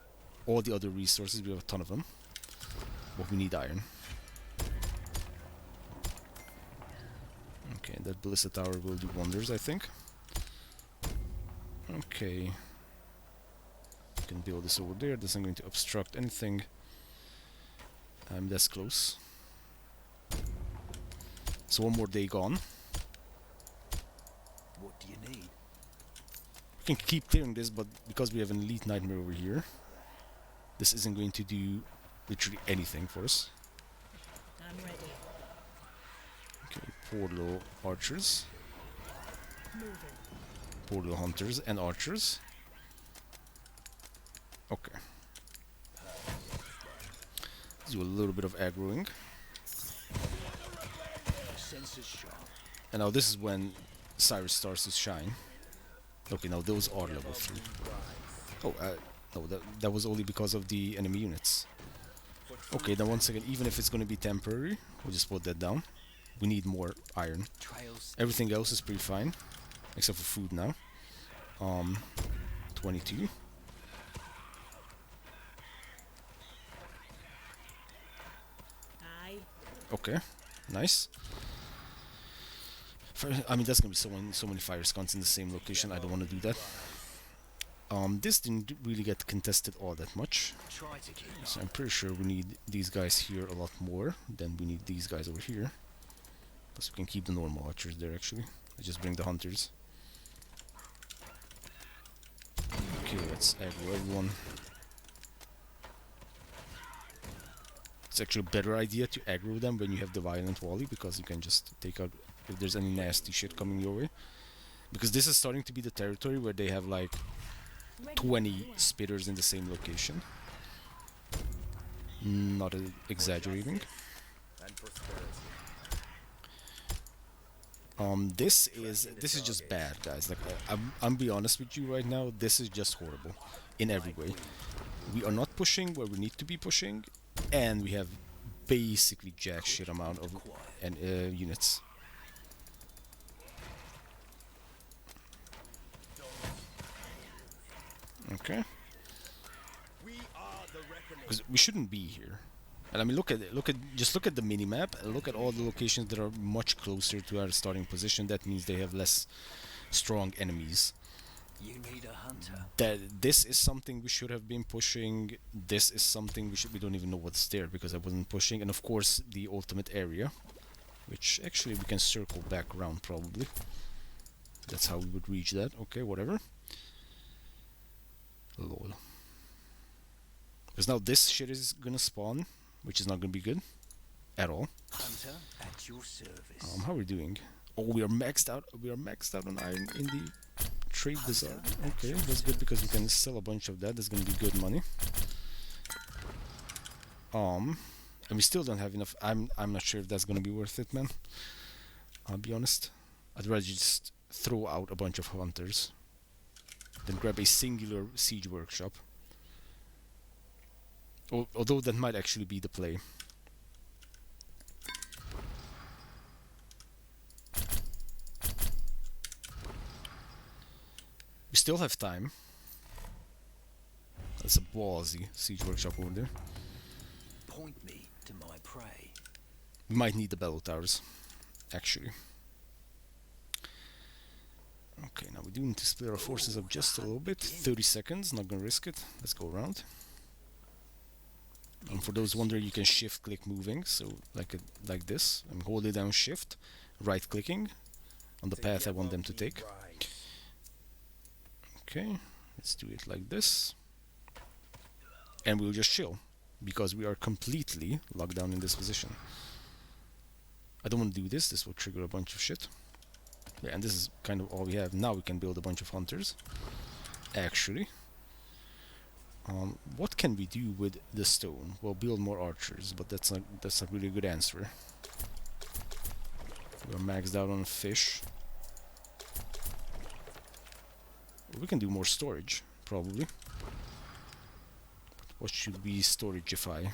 all the other resources, we have a ton of them. But we need iron. Okay, that ballista tower will do wonders, I think. Okay. You can build this over there, this isn't going to obstruct anything. That's close. So one more day gone. What do you need? We can keep clearing this, but because we have an elite nightmare over here, this isn't going to do literally anything for us. I'm ready. Okay, poor little archers. Moving. Poor little hunters and archers. Okay. Let's do a little bit of aggroing. Sensors sharp. And now this is when Cyrus starts to shine. Okay, now those are level 3. Oh, no, that was only because of the enemy units. Okay, then once again, even if it's going to be temporary, we'll just put that down. We need more iron. Trails. Everything else is pretty fine, except for food now. 22. Aye. Okay, nice. I mean, that's gonna be so many fire sconces in the same location. I don't want to do that. This didn't really get contested all that much, Try to keep up. so I'm pretty sure we need these guys here a lot more than we need these guys over here. Plus, we can keep the normal archers there. Actually, let's just bring the hunters. Okay, let's aggro everyone. Let's It's actually a better idea to aggro them when you have the violent volley, because you can just take out if there's any nasty shit coming your way. Because this is starting to be the territory where they have like Ready 20 when you are. spitters in the same location. Not exaggerating. And prosperity. This is just bad, guys. Like I'm be honest with you right now. This is just horrible in every way. We are not pushing where we need to be pushing, and we have basically jack shit amount of units. Okay, We are the reckoning. because we shouldn't be here. And I mean, look at the mini map and look at all the locations that are much closer to our starting position. That means they have less strong enemies. You need a hunter. That this is something we should have been pushing. This is something we don't even know what's there because I wasn't pushing. And of course the ultimate area, which actually we can circle back around probably. That's how we would reach that. Okay, whatever. Lol. Because now this shit is gonna spawn, which is not gonna be good at all. Hunter at your service. How are we doing? Oh, we are maxed out. We are maxed out on iron in the trade bazaar. Okay, that's good because we can sell a bunch of that. That's gonna be good money. And we still don't have enough. I'm not sure if that's gonna be worth it, man. I'll be honest. I'd rather just throw out a bunch of hunters than grab a singular siege workshop. Although that might actually be the play. We still have time. That's a ballsy siege workshop over there. Point me to my prey. We might need the bellow towers, actually. Okay, now we do need to split our forces up just a little bit. 30 seconds, not gonna risk it. Let's go around. And for those wondering, you can shift click moving, so like this. I'm holding down shift, right clicking on the path I want them to take. Okay, let's do it like this. And we'll just chill, because we are completely locked down in this position. I don't want to do this, this will trigger a bunch of shit. Yeah, and this is kind of all we have. Now we can build a bunch of hunters, actually. What can we do with the stone? Well, build more archers, but that's not really a good answer. We're maxed out on fish. We can do more storage, probably. What should we storageify?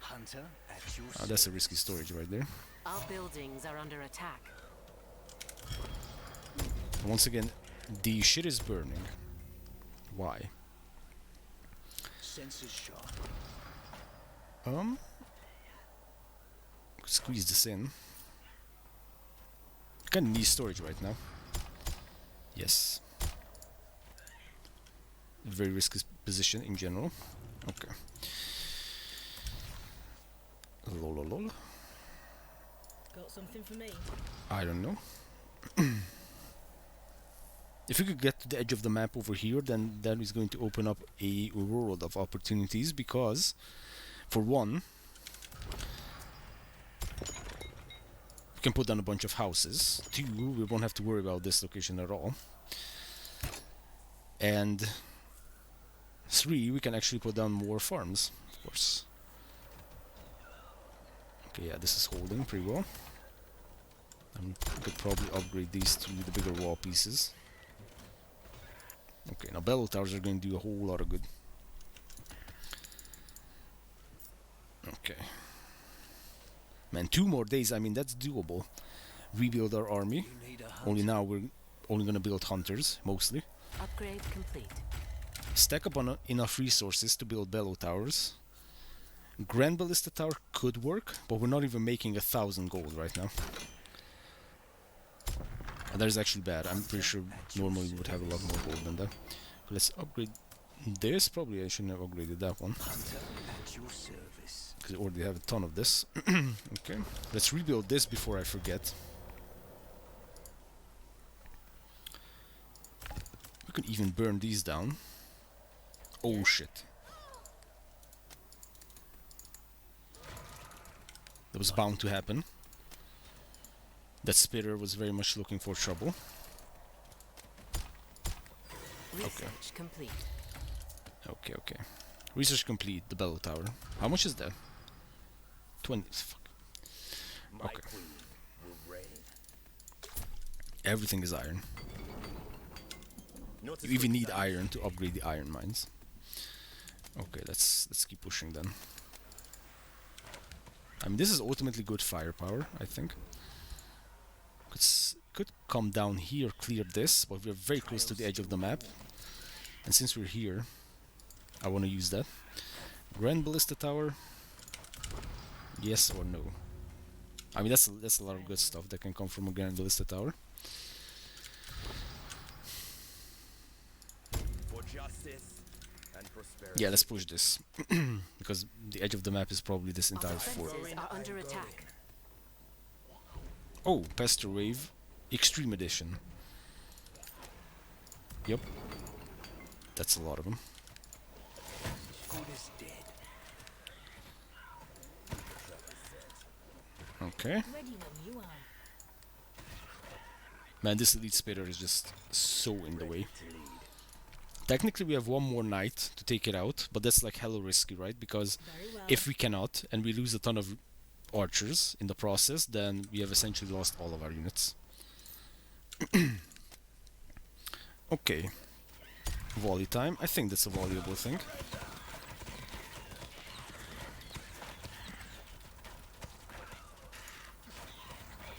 Hunter at your Oh, that's a risky storage right there. Our buildings are under attack. Once again, the shit is burning. Why? Sensors sharp. Squeeze this in. Kinda need storage right now. Yes. Very risky position in general. Okay. Lol. Got something for me? I don't know. If we could get to the edge of the map over here, then that is going to open up a world of opportunities, because for one, we can put down a bunch of houses. Two, we won't have to worry about this location at all. And three, we can actually put down more farms, of course. Okay, yeah, this is holding pretty well. We could probably upgrade these to the bigger wall pieces. Okay, now bellow towers are going to do a whole lot of good. Okay. Man, 2 more days, I mean, that's doable. Rebuild our army. You need a hunter. Only now we're only going to build hunters, mostly. Upgrade complete. Stack up on enough resources to build bellow towers. Grand Ballista Tower could work, but we're not even making 1,000 gold right now. That is actually bad. I'm pretty sure normally we would have a lot more gold than that. Let's upgrade this. Probably I shouldn't have upgraded that one, Hunter at your service. because I already have a ton of this. Okay, let's rebuild this before I forget. We could even burn these down. Oh shit. That was bound to happen. That spitter was very much looking for trouble. Research complete. Okay, okay. Research complete, the bell tower. How much is that? 20. Fuck. My Okay. queen will reign. Everything is iron. Not a You even quick need dance. iron to upgrade the iron mines. Okay, let's keep pushing then. I mean, this is ultimately good firepower, I think. Could come down here, clear this, but we're very close to the edge of the map. And since we're here, I want to use that. Grand Ballista Tower. Yes or no? I mean, that's a lot of good stuff that can come from a Grand Ballista Tower. For justice and prosperity. Yeah, let's push this. Because the edge of the map is probably this Our entire fort. defenses are under attack. Oh, Pester Wave Extreme Edition. Yep. That's a lot of them. Good as dead. Okay. Ready when you are. Man, this elite spitter is just so in the way. To lead. Technically, we have one more knight to take it out, but that's like hella risky, right? Because Very well. if we cannot, and we lose a ton of archers in the process, then we have essentially lost all of our units. Okay. Volley time. I think that's a valuable thing.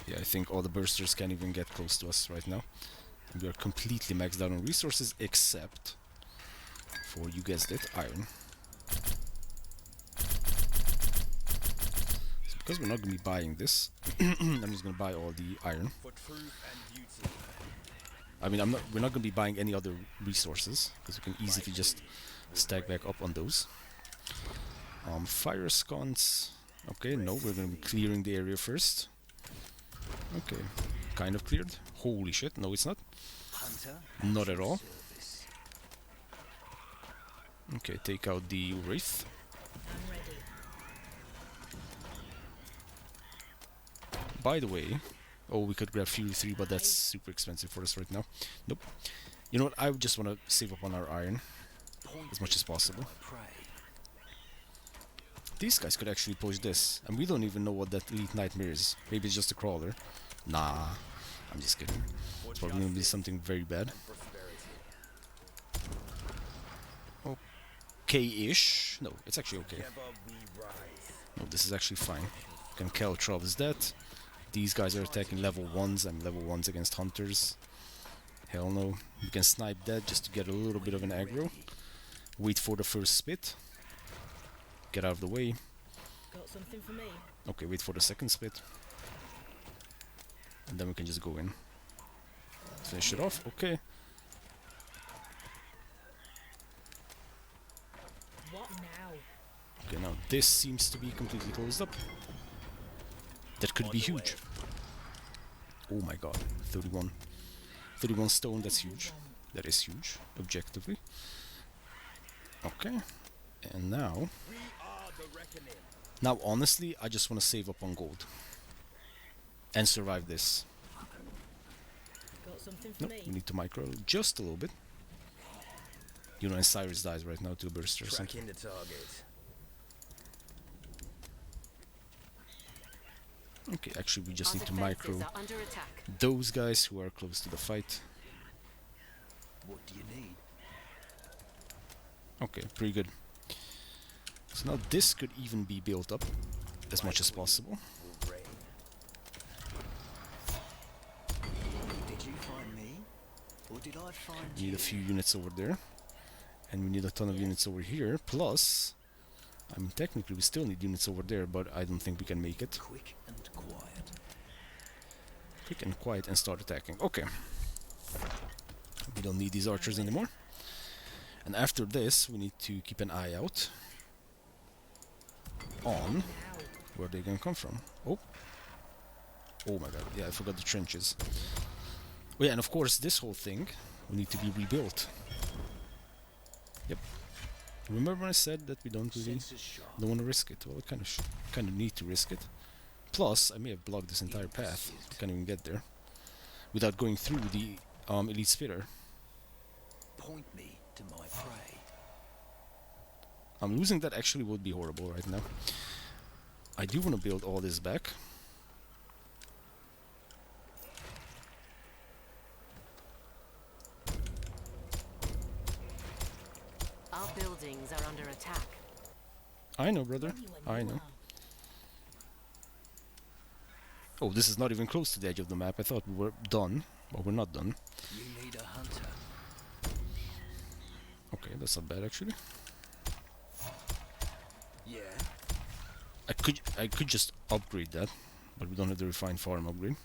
Yeah, I think all the bursters can't even get close to us right now. And we are completely maxed out on resources, except for, you guessed it, iron. So because we're not going to be buying this, I'm just going to buy all the iron. For truth and beauty. I mean, we're not going to be buying any other resources, because we can easily just stack back up on those. Fire sconce. Okay, no, we're going to be clearing the area first. Okay, kind of cleared. Holy shit, no it's not. Hunter, Not at all. service. Okay, take out the Wraith. I'm ready. By the way, oh, we could grab Fury 3, but that's super expensive for us right now. Nope. You know what, I just want to save up on our iron Point as much as possible. my prey. These guys could actually push this, and we don't even know what that Elite Nightmare is. Maybe it's just a crawler. Nah, I'm just kidding. For It's probably going to be justice something very bad. and prosperity. Okay-ish. No, it's actually okay. Together we rise. No, this is actually fine. Can Caltrov is that. These guys are attacking level 1s. I'm level 1s against hunters. Hell no. We can snipe that just to get a little bit of an aggro. Wait for the first spit. Get out of the way. Got something for me. Okay, wait for the second spit. And then we can just go in. Finish it off. Okay. What now? Okay, now this seems to be completely closed up. That could be huge. Oh my god. 31. 31 stone, that's huge. That is huge, objectively. Okay. And now... We are the reckoning. Now, honestly, I just want to save up on gold. And survive this. Got something for Nope, me. we need to micro just a little bit. You know, and Cyrus dies right now to a burster or something. Tracking the target. Okay, actually we just Our need to defenses micro are under attack. those guys who are close to the fight. What do you need? Okay, pretty good. So now this could even be built up as much as possible. Will reign. Did you find me? Or did I find We need you? a few units over there. And we need a ton of units over here. Plus, I mean technically we still need units over there, but I don't think we can make it. Quick and quiet. Quick and quiet and start attacking. Okay. We don't need these archers anymore. And after this, we need to keep an eye out on Now. where they're gonna come from. Oh. Oh my god, yeah, I forgot the trenches. Oh yeah, and of course this whole thing will need to be rebuilt. Yep. Remember when I said that we don't really Sensors sharp. don't want to risk it? Well, we kind of need to risk it. Plus, I may have blocked this entire path. Can't even get there. Without going through the elite spitter. Point me to my prey. Losing that actually would be horrible right now. I do want to build all this back. Our buildings are under attack. I know, brother. I know. Oh, this is not even close to the edge of the map. I thought we were done, but we're not done. You need a hunter. Okay, that's not bad actually. Yeah. I could just upgrade that, but we don't have the refined farm upgrade.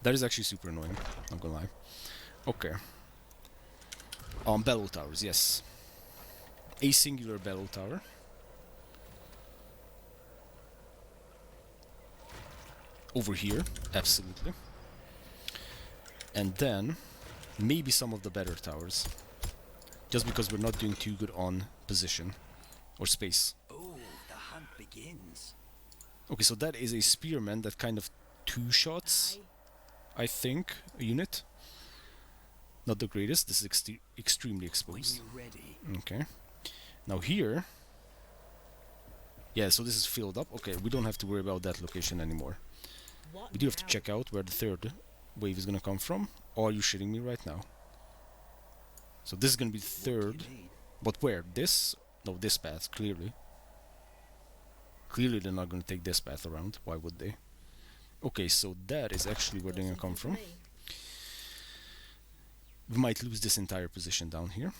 That is actually super annoying, not gonna lie. Okay. Bellow towers, yes. A singular bellow tower. Over here, absolutely. And then maybe some of the better towers. Just because we're not doing too good on position or space. Oh, the hunt begins. Okay, so that is a spearman that kind of two shots, I think, a unit. Not the greatest, this is extremely When exposed. you're ready. Okay. Now here... Yeah, so this is filled up. Okay, we don't have to worry about that location anymore. What We do have to now? check out where the third wave is gonna come from. Or are you shitting me right now? So this is gonna be the What do third. you need? But where? This? No, this path, clearly. Clearly they're not gonna take this path around. Why would they? Okay, so that is actually where Got they're gonna come something from. for me? We might lose this entire position down here.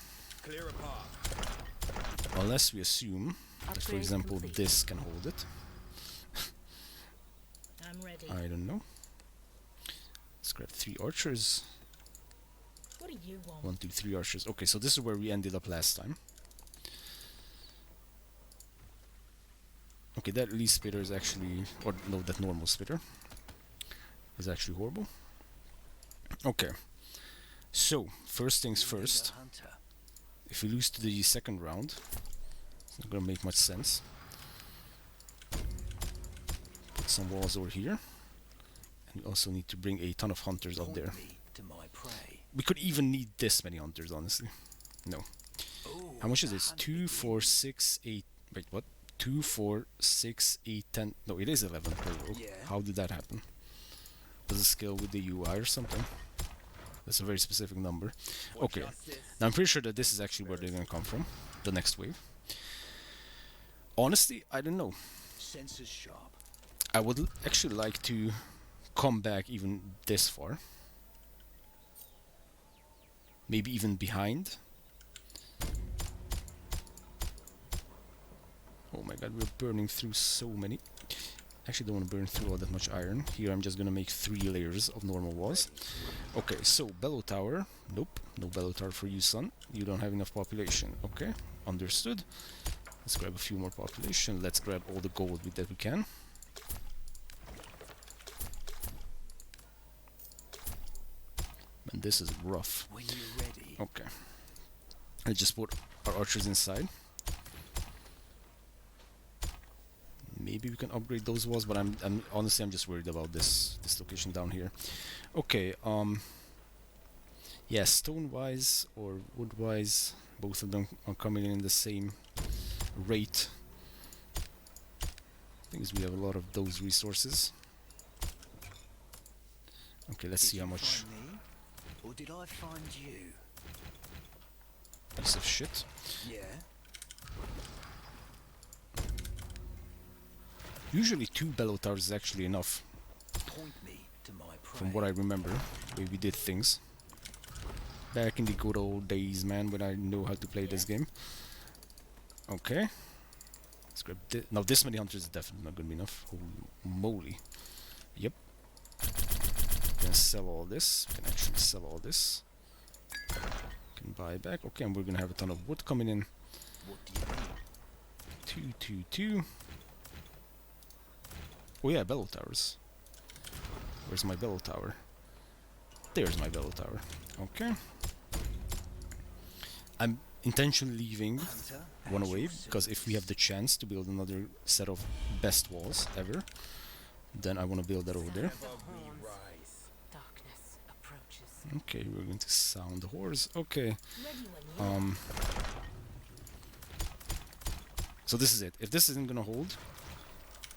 Clear a path. Unless we assume that, for Upgrade example, complete. this can hold it. I'm ready. I don't know. Let's grab 3 archers. What do you want? 1, 2, 3 archers. Okay, so this is where we ended up last time. Okay, that elite spitter is actually... Or no, that normal spitter is actually horrible. Okay. So, first things You need a first. hunter. If we lose to the second round, it's not gonna make much sense. Put some walls over here. And we also need to bring a ton of hunters up Point there. me to my prey. We could even need this many hunters, honestly. No. Oh, How much is the this? hunt 2, 4, 6, 8... Wait, what? 2, 4, 6, 8, 10... No, it is 11 per row. Yeah. How did that happen? Does it scale with the UI or something? That's a very specific number. For Okay. justice. Now I'm pretty sure that this is actually where they're gonna come from. The next wave. Honestly, I don't know. Sensors sharp. I would actually like to come back even this far. Maybe even behind. Oh my god, we're burning through so many. Actually don't want to burn through all that much iron. Here I'm just gonna make 3 layers of normal walls. Okay, so bellow tower. Nope, no bellow tower for you, son. You don't have enough population. Okay, understood. Let's grab a few more population. Let's grab all the gold that we can. Man, this is rough. When you're ready. Okay. I just put our archers inside. Maybe we can upgrade those walls, but I'm honestly I'm just worried about this location down here. Okay, yeah, stone wise or wood wise, both of them are coming in the same rate. Thing is, we have a lot of those resources. Okay, let's see how much. Find me, or did I find you? Piece of shit. Yeah. Usually 2 bellow towers is actually enough, Point me to my prey. from what I remember, the way we did things. Back in the good old days, man, when I know how to play this game. Okay. Let's grab now this many hunters is definitely not gonna be enough. Holy moly. Yep. Can sell all this. Can actually sell all this. Can buy back. Okay, and we're gonna have a ton of wood coming in. What do you need? 2, 2, 2. Oh yeah, bellow towers. Where's my bellow tower? There's my bellow tower. Okay. intentionally leaving Hunter, one at away, your because if we have the chance to build another set of best walls ever, then I want to build that over there. The horns. Darkness approaches. Okay, we're going to sound the horns. Okay. Ready when you So this is it. If this isn't gonna hold,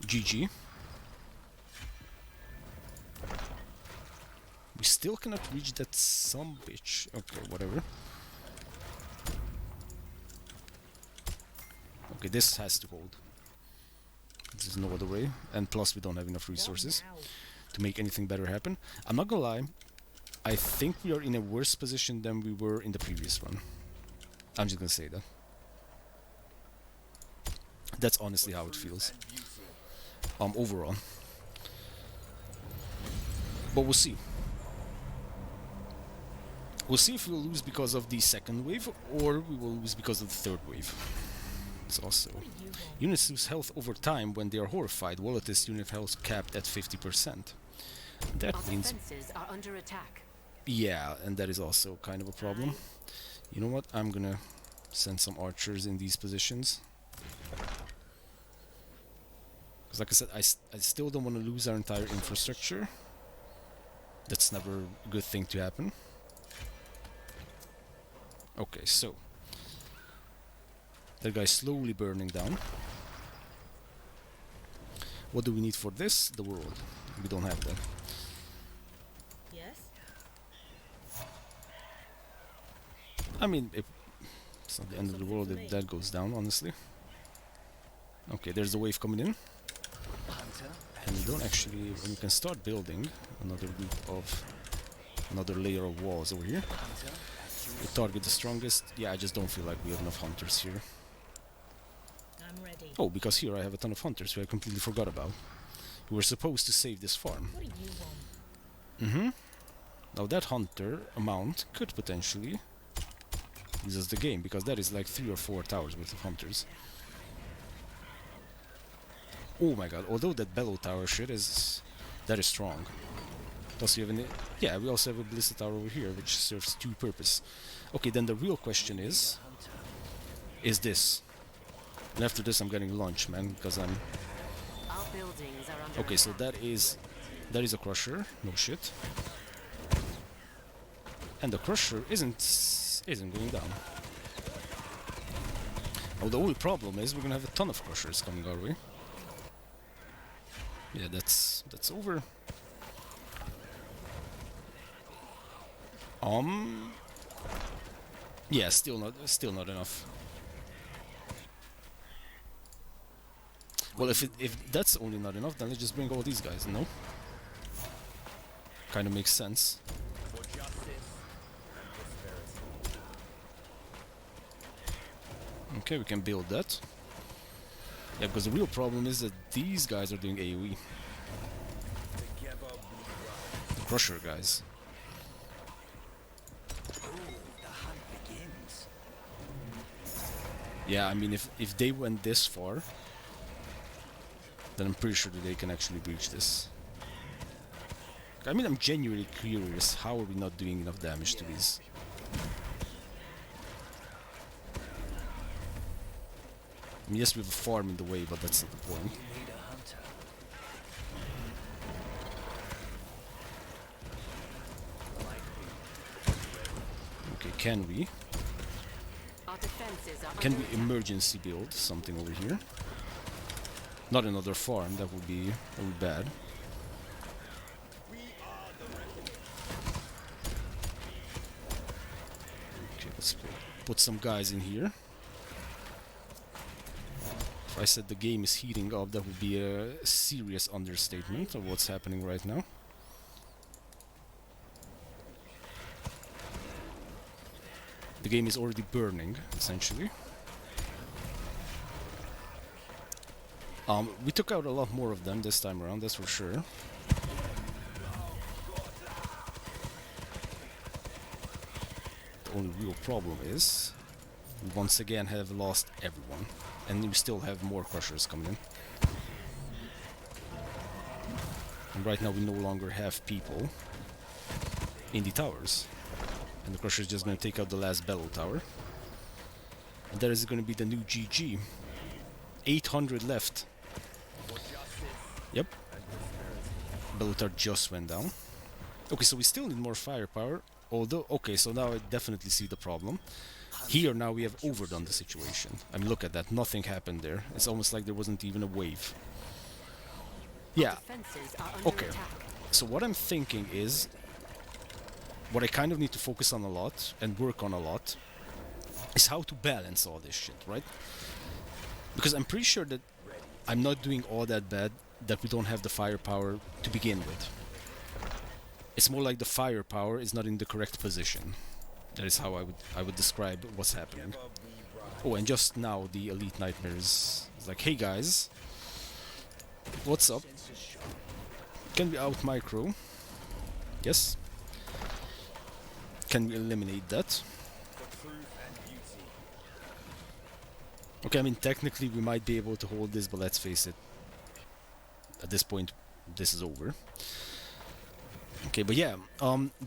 GG. We still cannot reach that some bitch. Okay, whatever. Okay, this has to hold. There's no other way. And plus we don't have enough resources now? to make anything better happen. I'm not gonna lie, I think we are in a worse position than we were in the previous one. I'm just gonna say that. That's honestly how it feels. Overall. But we'll see. We'll see if we'll lose because of the second wave, or we will lose because of the third wave. It's also... What do you want? Units lose health over time when they are horrified, while it is unit health capped at 50%. That Our means... defenses are under attack. Yeah, and that is also kind of a problem. You know what? I'm gonna send some archers in these positions. Because like I said, I still don't want to lose our entire infrastructure. That's never a good thing to happen. Okay, so... that guy's slowly burning down. What do we need for this? The world. We don't have that. Yes? I mean, it's not the end of the world if that goes down, honestly. Okay, there's a wave coming in. Hunter, And we don't actually... we can start building another group of... another layer of walls over here. Hunter, We target the strongest. Yeah, I just don't feel like we have enough hunters here. I'm ready. Oh, because here I have a ton of hunters who I completely forgot about. We were supposed to save this farm. What do you want? Mm-hmm. Now that hunter amount could potentially lose us the game, because that is like 3 or 4 towers worth of hunters. Oh my god, although that bellow tower shit is... that is strong. Plus you have any... yeah, we also have a ballista tower over here, which serves 2 purpose. Okay, then the real question is this. And after this I'm getting lunch, man, because I'm... Our buildings are under okay, so attack. that is a crusher, no shit. And the crusher isn't going down. Oh, the only problem is we're gonna have a ton of crushers coming our way. Yeah, that's over. Yeah, still not enough. Well, if that's only not enough, then let's just bring all these guys, no? Kind of makes sense. For justice. Okay, we can build that. Yeah, because the real problem is that these guys are doing AoE. Together we rise. The crusher guys. the hunt begins. Yeah, I mean, if they went this far, then I'm pretty sure that they can actually breach this. I mean, I'm genuinely curious, how are we not doing enough damage to these? I mean, yes, we have a farm in the way, but that's not the point. You need a hunter. Okay, can we? Our defenses are Can under we emergency build something over here? Not another farm, that would be bad. We are the reckoning. Okay, let's put some guys in here. If I said the game is heating up, that would be a serious understatement of what's happening right now. The game is already burning, essentially. We took out a lot more of them this time around, that's for sure. The only real problem is we once again have lost everyone, and we still have more crushers coming in. And right now we no longer have people in the towers, and the crusher is just going to take out the last bellow tower. And that is going to be the new GG. 800 left. For justice Yep. and prosperity. Belotar just went down. Okay, so we still need more firepower. Although, okay, so now I definitely see the problem. Here now we have overdone the situation. I mean, look at that. Nothing happened there. It's almost like there wasn't even a wave. Yeah. Defenses are under Okay. attack. So what I'm thinking is, what I kind of need to focus on a lot and work on a lot is how to balance all this shit, right? Because I'm pretty sure that I'm not doing all that bad that we don't have the firepower to begin with. It's more like the firepower is not in the correct position. That is how I would describe what's happening. Together we rise. Oh, and just now the Elite Nightmare is like, hey guys, what's up? Sensors show. Can we out micro? Yes. Can we eliminate that? For truth and beauty. Okay, I mean technically we might be able to hold this, but let's face it, at this point this is over. Okay, but yeah,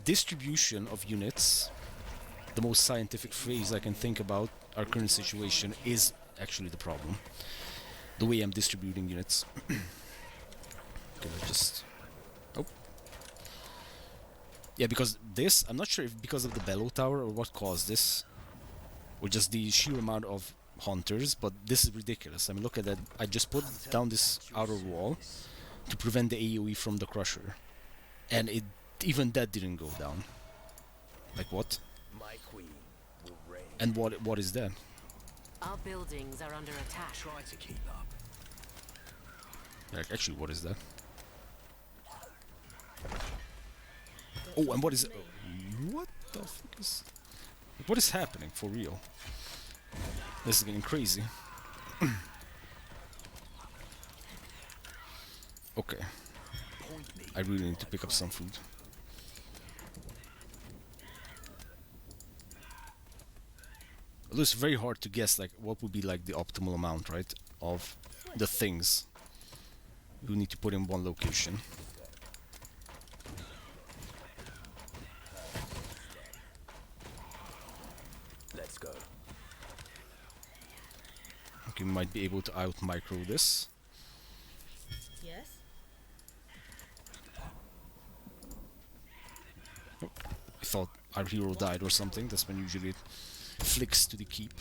distribution of units, the most scientific phrase I can think about our current situation, is actually the problem. The way I'm distributing units. Okay, let's just... Oh. Yeah, because this, I'm not sure if because of the bellow tower or what caused this, or just the sheer amount of hunters, but this is ridiculous. I mean, look at that. I just put down this outer wall to prevent the AoE from the crusher, and it even that didn't go down. Like what? My queen will reign. And what is that? Our buildings are under attack. Try to keep up. Like actually, what is that? Oh, and what is? What the fuck is? What is happening for real? This is getting crazy. Okay, Point me. I really need to pick up some food. Although it's very hard to guess like what would be like the optimal amount, right, of the things you need to put in one location. Let's go. Okay, we might be able to out micro this. Yes? I thought our hero died or something. That's when usually it flicks to the keep.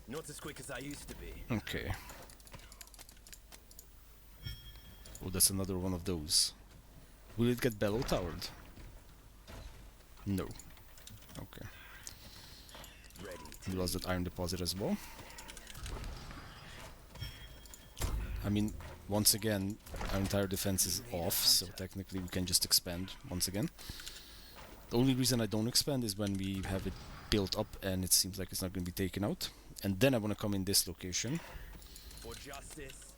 Not as quick as I used to be. Okay. Oh, that's another one of those. Will it get bellow towered? No. Okay. Ready. We lost that iron deposit as well. I mean, once again, our entire defense is off, so technically we can just expand once again. The only reason I don't expand is when we have it built up and it seems like it's not going to be taken out. And then I want to come in this location. For justice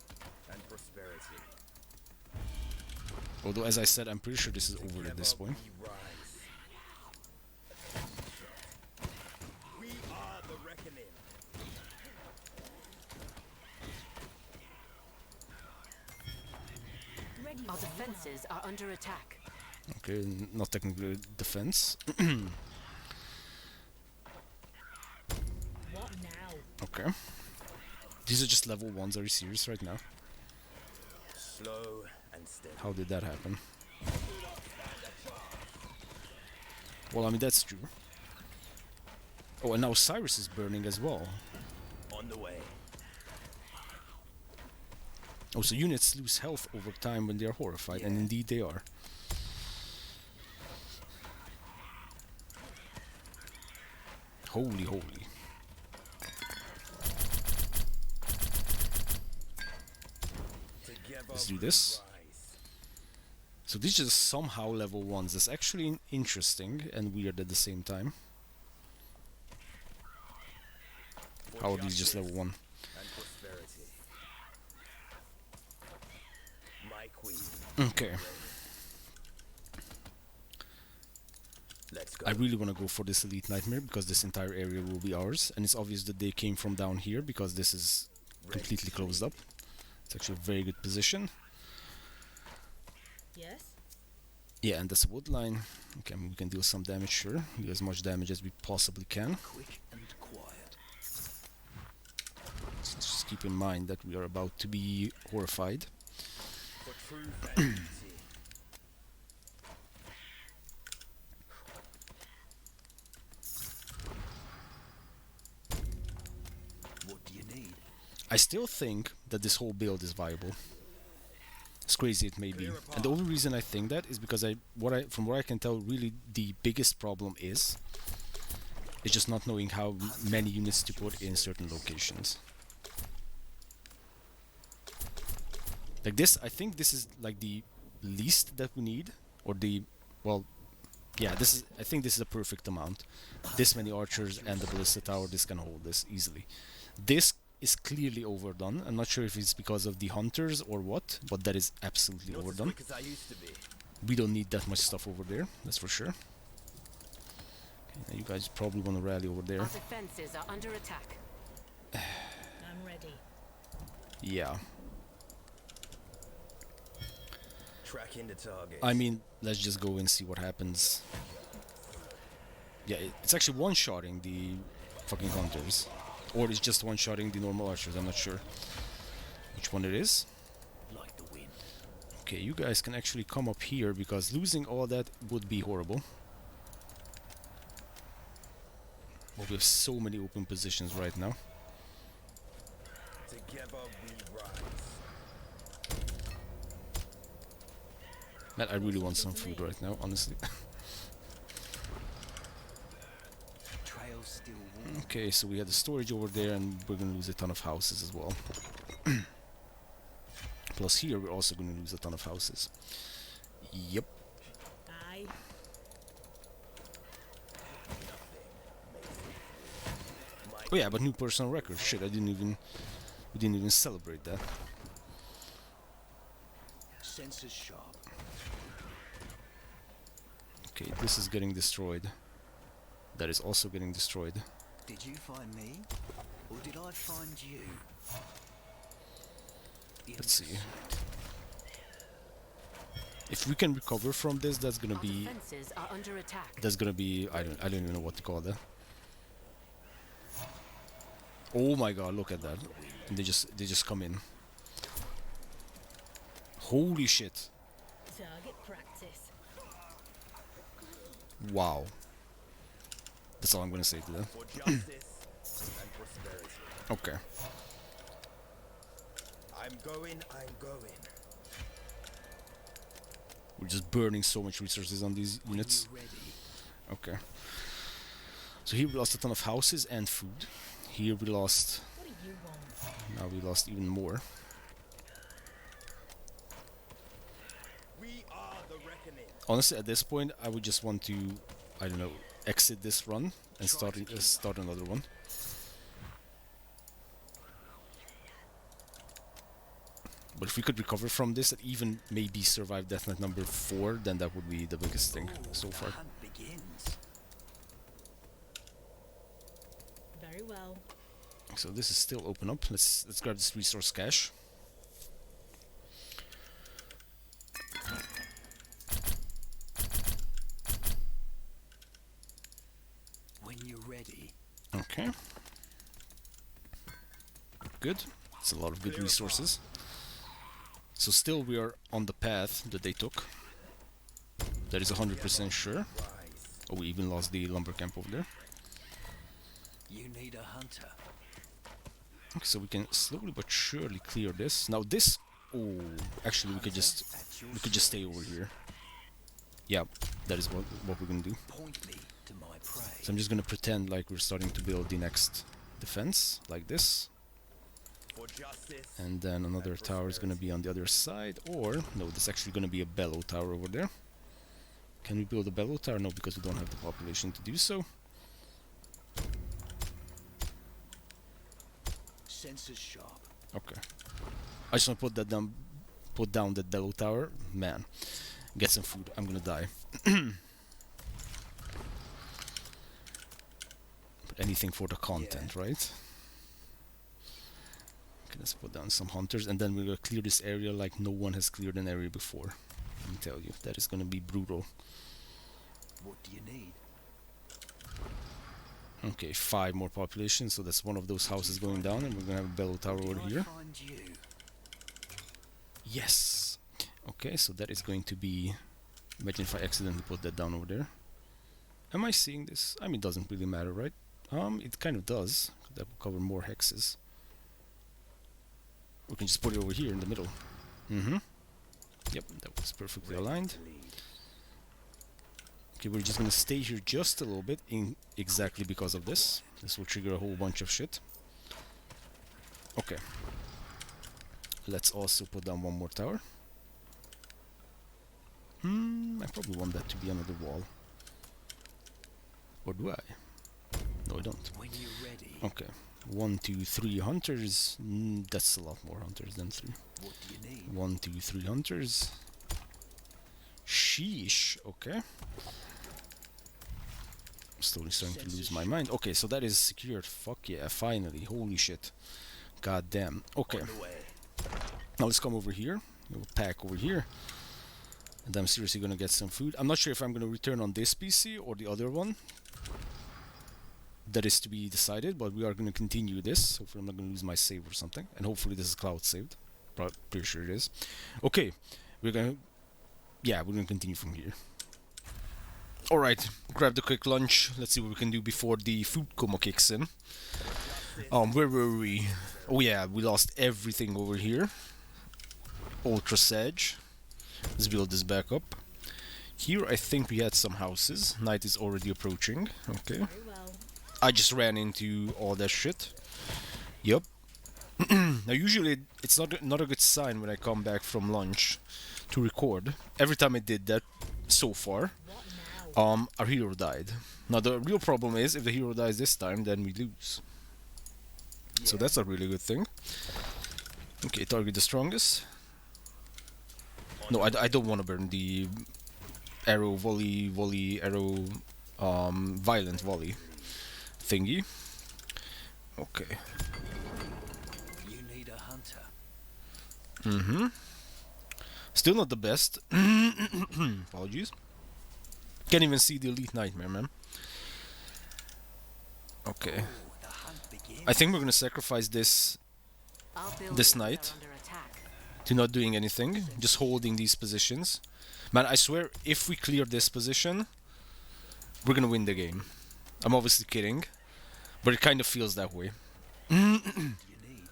and prosperity. Although, as I said, I'm pretty sure this is over at this point. We rise. We are the reckoning. Ready Our for defenses are under attack. Okay, not technically defense. what now? Okay. These are just level 1s, are you serious right now? Slow and steady. How did that happen? Well, I mean, that's true. Oh, and now Cyrus is burning as well. On the way. Oh, so units lose health over time when they are horrified, and indeed they are. Holy, holy. Together Let's do we this. rise. So these are just somehow level 1s. That's actually interesting and weird at the same time. For How are these just level justice 1? and prosperity. My queen. Okay. Let's go. I really want to go for this Elite Nightmare because this entire area will be ours. And it's obvious that they came from down here because this is completely closed up. It's actually a very good position. Yes? Yeah, and that's a wood line. Okay, I mean, we can deal some damage, sure. Do as much damage as we possibly can. Quick and quiet. Just keep in mind that we are about to be horrified. For truth and duty. What do you need? I still think that this whole build is viable. As crazy it may be. And the only reason I think that is because from what I can tell, really the biggest problem is just not knowing how many units to put in certain locations. Like this, I think this is like the least that we need, or well, yeah, I think this is a perfect amount. This many archers and the ballista tower, this can hold this easily. This is clearly overdone. I'm not sure if it's because of the hunters or what, but that is absolutely Not as overdone. quick as I used to be. We don't need that much stuff over there, that's for sure. Okay, now you guys probably want to rally over there. Our defenses are under attack. I'm ready. Yeah. Tracking the target. I mean, let's just go and see what happens. Yeah, it's actually one-shotting the fucking hunters. Or it's just one-shotting the normal archers, I'm not sure which one it is. Like the wind. Okay, you guys can actually come up here, because losing all that would be horrible. Well, we have so many open positions right now. Together we rise. Man, I really want some food right now, honestly. Trail's still warm. Okay, so we had the storage over there, and we're gonna lose a ton of houses as well. Plus here, we're also gonna lose a ton of houses. Yep. Aye. Oh yeah, but new personal record. Shit, we didn't even celebrate that. Sensors sharp. Okay, this is getting destroyed. That is also getting destroyed. Did you find me? Or did I find you? Let's see. If we can recover from this, that's gonna Our be defenses are under attack. I don't even know what to call that. Oh my god, look at that. And they just come in. Holy shit. Target practice. Wow. That's all I'm gonna say to that. For justice and prosperity. Okay. I'm going. We're just burning so much resources on these units. You ready? Okay. So here we lost a ton of houses and food. Here we lost... What do you want? Now we lost even more. We are the reckoning. Honestly, at this point, I would just want to, I don't know, exit this run and start another one. But if we could recover from this and even maybe survive Death number 4, then that would be the biggest thing so The far. hunt begins. Very well. So this is still open up. Let's grab this resource cache. When you're ready. Okay. Good. It's a lot of good resources. So still we are on the path that they took. That is 100% sure. Rise. Oh, we even lost the lumber camp over there. You need a hunter. Okay, so we can slowly but surely clear this. Now this... Oh, actually we could just stay over here. Yeah, that is what we're gonna do. Point me to my prey. So I'm just gonna pretend like we're starting to build the next defense, like this. For justice. And then another tower is gonna be on the other side, or... No, there's actually gonna be a bellow tower over there. Can we build a bellow tower? No, because we don't have the population to do so. Sensors sharp. Okay. I just want to put down that bellow tower. Man, get some food. I'm gonna die. But anything for the content, right? Okay, let's put down some hunters, and then we're gonna clear this area like no one has cleared an area before. Let me tell you, that is gonna be brutal. What do you need? Okay, 5 more population, so that's one of those houses going down, and we're gonna have a bellow tower over Did I here. find you? Yes! Okay, so that is going to be... Imagine if I accidentally put that down over there. Am I seeing this? I mean, it doesn't really matter, right? It kind of does. That will cover more hexes. We can just put it over here in the middle. Mm-hmm. Yep, that was perfectly aligned. Okay, we're just gonna stay here just a little bit, exactly because of this. This will trigger a whole bunch of shit. Okay. Let's also put down one more tower. I probably want that to be another wall. Or do I? No, I don't. When you're ready. Okay. 1, 2, 3 hunters. That's a lot more hunters than 3. What do you need? 1, 2, 3 hunters. Sheesh. Okay. Slowly starting to lose my mind. Okay, so that is secured. Fuck yeah, finally. Holy shit. God damn. Okay. On the way. Now let's come over here. We'll pack over here. And I'm seriously gonna get some food. I'm not sure if I'm gonna return on this PC or the other one. That is to be decided, but we are gonna continue this. Hopefully I'm not gonna lose my save or something. And hopefully this is cloud saved. Pretty sure it is. Okay. We're gonna continue from here. Alright, grab the quick lunch. Let's see what we can do before the food coma kicks in. Where were we? Oh yeah, we lost everything over here. Ultra Sage. Let's build this back up. Here I think we had some houses. Night is already approaching. Okay. Very well. I just ran into all that shit. Yup. Now usually it's not a good sign when I come back from lunch to record. Every time I did that so far, What now? our hero died. Now the real problem is if the hero dies this time, then we lose. So that's a really good thing. Okay, target the strongest. No, I don't want to burn the arrow volley arrow violent volley thingy. Okay. You need a hunter. Mm-hmm. Still not the best. Apologies. Can't even see the elite nightmare, man. Okay. Oh, the hunt begins. I think we're gonna sacrifice this This night. to not doing anything, just holding these positions. Man, I swear, if we clear this position, we're gonna win the game. I'm obviously kidding, but it kind of feels that way. You need.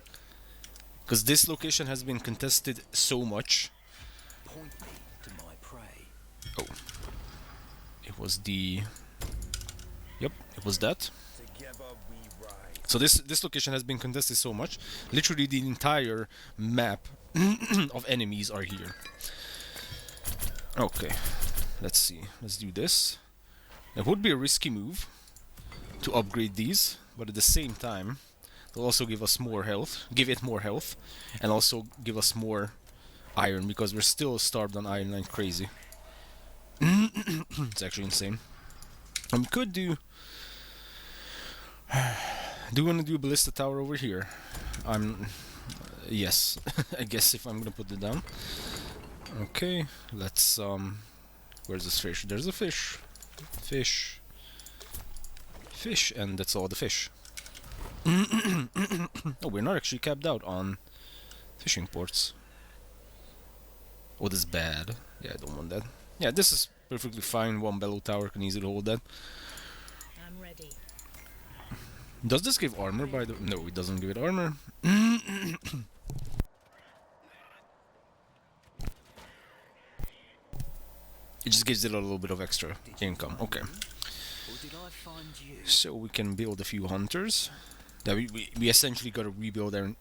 Because this location has been contested so much. Point me to my prey. Oh. It was the... Yep, it was that. Together we rise. So this location has been contested so much. Literally the entire map of enemies are here. Okay, let's see. Let's do this. It would be a risky move to upgrade these, but at the same time, they'll also give us more health, give it more health, and also give us more iron because we're still starved on iron like crazy. It's actually insane. And we could do. Do you want to do a ballista tower over here? Yes, I guess if I'm gonna put it down. Okay, let's where's this fish? There's a fish. Fish, and that's all the fish. Oh, we're not actually capped out on fishing ports. Oh, that's bad. Yeah, I don't want that. Yeah, this is perfectly fine. One bellow tower can easily hold that. I'm ready. Does this give armor by the... No, it doesn't give it armor. It just gives it a little bit of extra income. Okay. Or did I find you? So we can build a few hunters. That we essentially gotta rebuild our...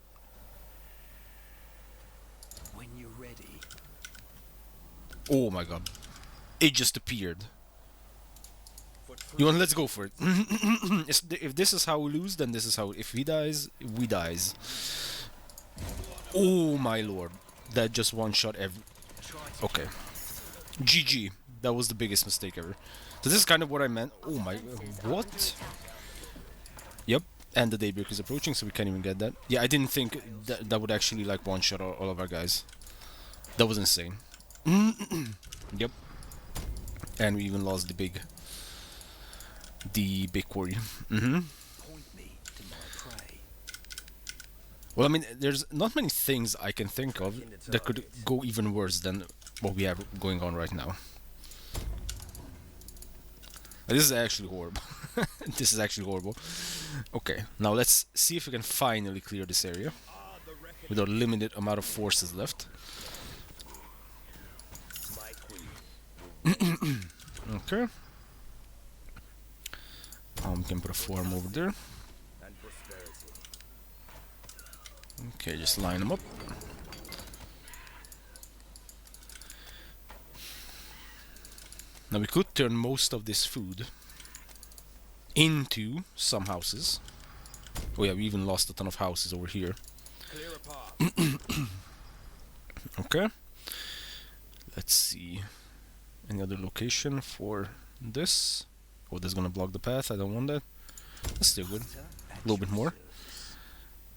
When you're ready. Oh my god. It just appeared. You want? Let's go for it. If this is how we lose, then this is how... If he dies, we dies. Oh my lord. That just one shot every... Okay. GG. That was the biggest mistake ever. So this is kind of what I meant. Oh my... What? Yep. And the daybreak is approaching, so we can't even get that. Yeah, I didn't think that would actually like one shot all of our guys. That was insane. Yep. And we even lost the big quarry. Point me to my prey. Well, I mean, there's not many things I can think of that could go even worse than what we have going on right now. This is actually horrible. This is actually horrible. Okay, now let's see if we can finally clear this area with our limited amount of forces left. My queen. Okay. We can put a farm over there. And prosperity. Okay, just line them up. Now we could turn most of this food into some houses. Oh yeah, we even lost a ton of houses over here. Clear a path. Okay. Let's see. Any other location for this? Oh, that's gonna block the path. I don't want that. That's still good. A little bit more.